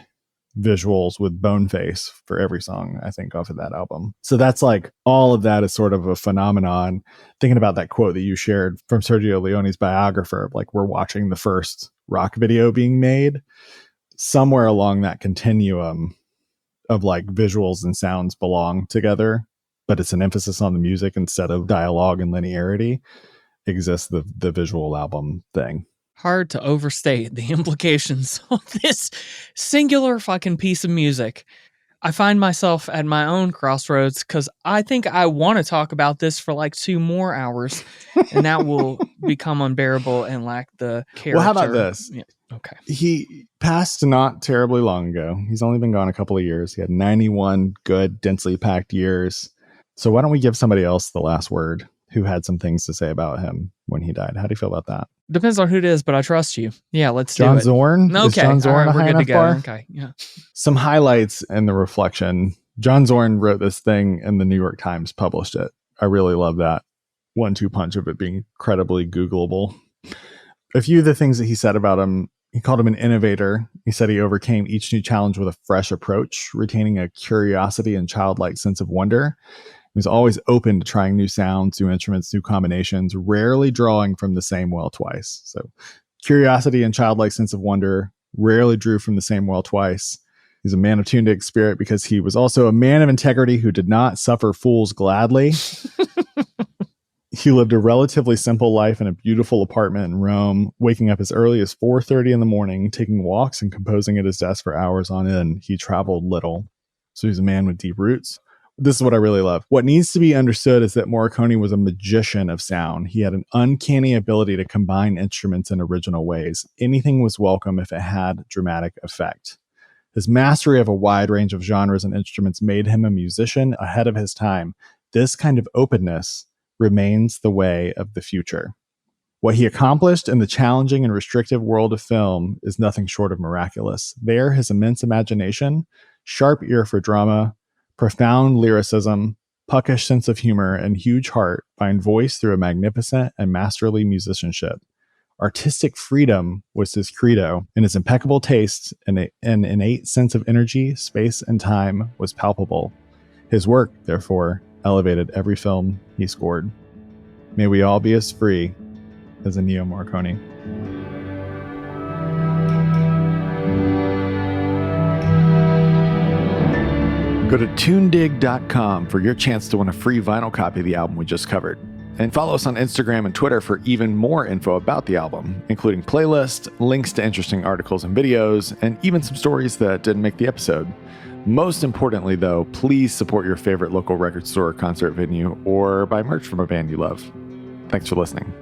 visuals with Boneface for every song, I think, off of that album. So that's like, all of that is sort of a phenomenon. Thinking about that quote that you shared from Sergio Leone's biographer, like, we're watching the first rock video being made. Somewhere along that continuum of like visuals and sounds belong together, but it's an emphasis on the music instead of dialogue and linearity, exists the visual album thing. Hard to overstate the implications of this singular fucking piece of music. I find myself at my own crossroads because I think I want to talk about this for like 2 more hours, and that will become unbearable and lack the character. Well, how about this? Yeah. Okay. He passed not terribly long ago. He's only been gone a couple of years. He had 91 good, densely packed years. So why don't we give somebody else the last word who had some things to say about him when he died? How do you feel about that? Depends on who it is, but I trust you. Yeah, let's do it. John Zorn? Okay. Is John Zorn all right, we're good to go. bar? Okay. Yeah. Some highlights in the reflection. John Zorn wrote this thing and the New York Times published it. I really love that 1-2 punch of it being incredibly Googleable. A few of the things that he said about him: he called him an innovator. He said he overcame each new challenge with a fresh approach, retaining a curiosity and childlike sense of wonder. He was always open to trying new sounds, new instruments, new combinations, rarely drawing from the same well twice. So curiosity and childlike sense of wonder, rarely drew from the same well twice. He's a man of tuned spirit because he was also a man of integrity who did not suffer fools gladly. He lived a relatively simple life in a beautiful apartment in Rome, waking up as early as 4:30 in the morning, taking walks and composing at his desk for hours on end. He traveled little. So he's a man with deep roots. This is what I really love. What needs to be understood is that Morricone was a magician of sound. He had an uncanny ability to combine instruments in original ways. Anything was welcome if it had dramatic effect. His mastery of a wide range of genres and instruments made him a musician ahead of his time. This kind of openness remains the way of the future. What he accomplished in the challenging and restrictive world of film is nothing short of miraculous. There, his immense imagination, sharp ear for drama, profound lyricism, puckish sense of humor, and huge heart find voice through a magnificent and masterly musicianship. Artistic freedom was his credo, and his impeccable taste and an innate sense of energy, space, and time was palpable. His work, therefore, elevated every film he scored. May we all be as free as Ennio Morricone. Go to tunedig.com for your chance to win a free vinyl copy of the album we just covered. And follow us on Instagram and Twitter for even more info about the album, including playlists, links to interesting articles and videos, and even some stories that didn't make the episode. Most importantly, though, please support your favorite local record store or concert venue, or buy merch from a band you love. Thanks for listening.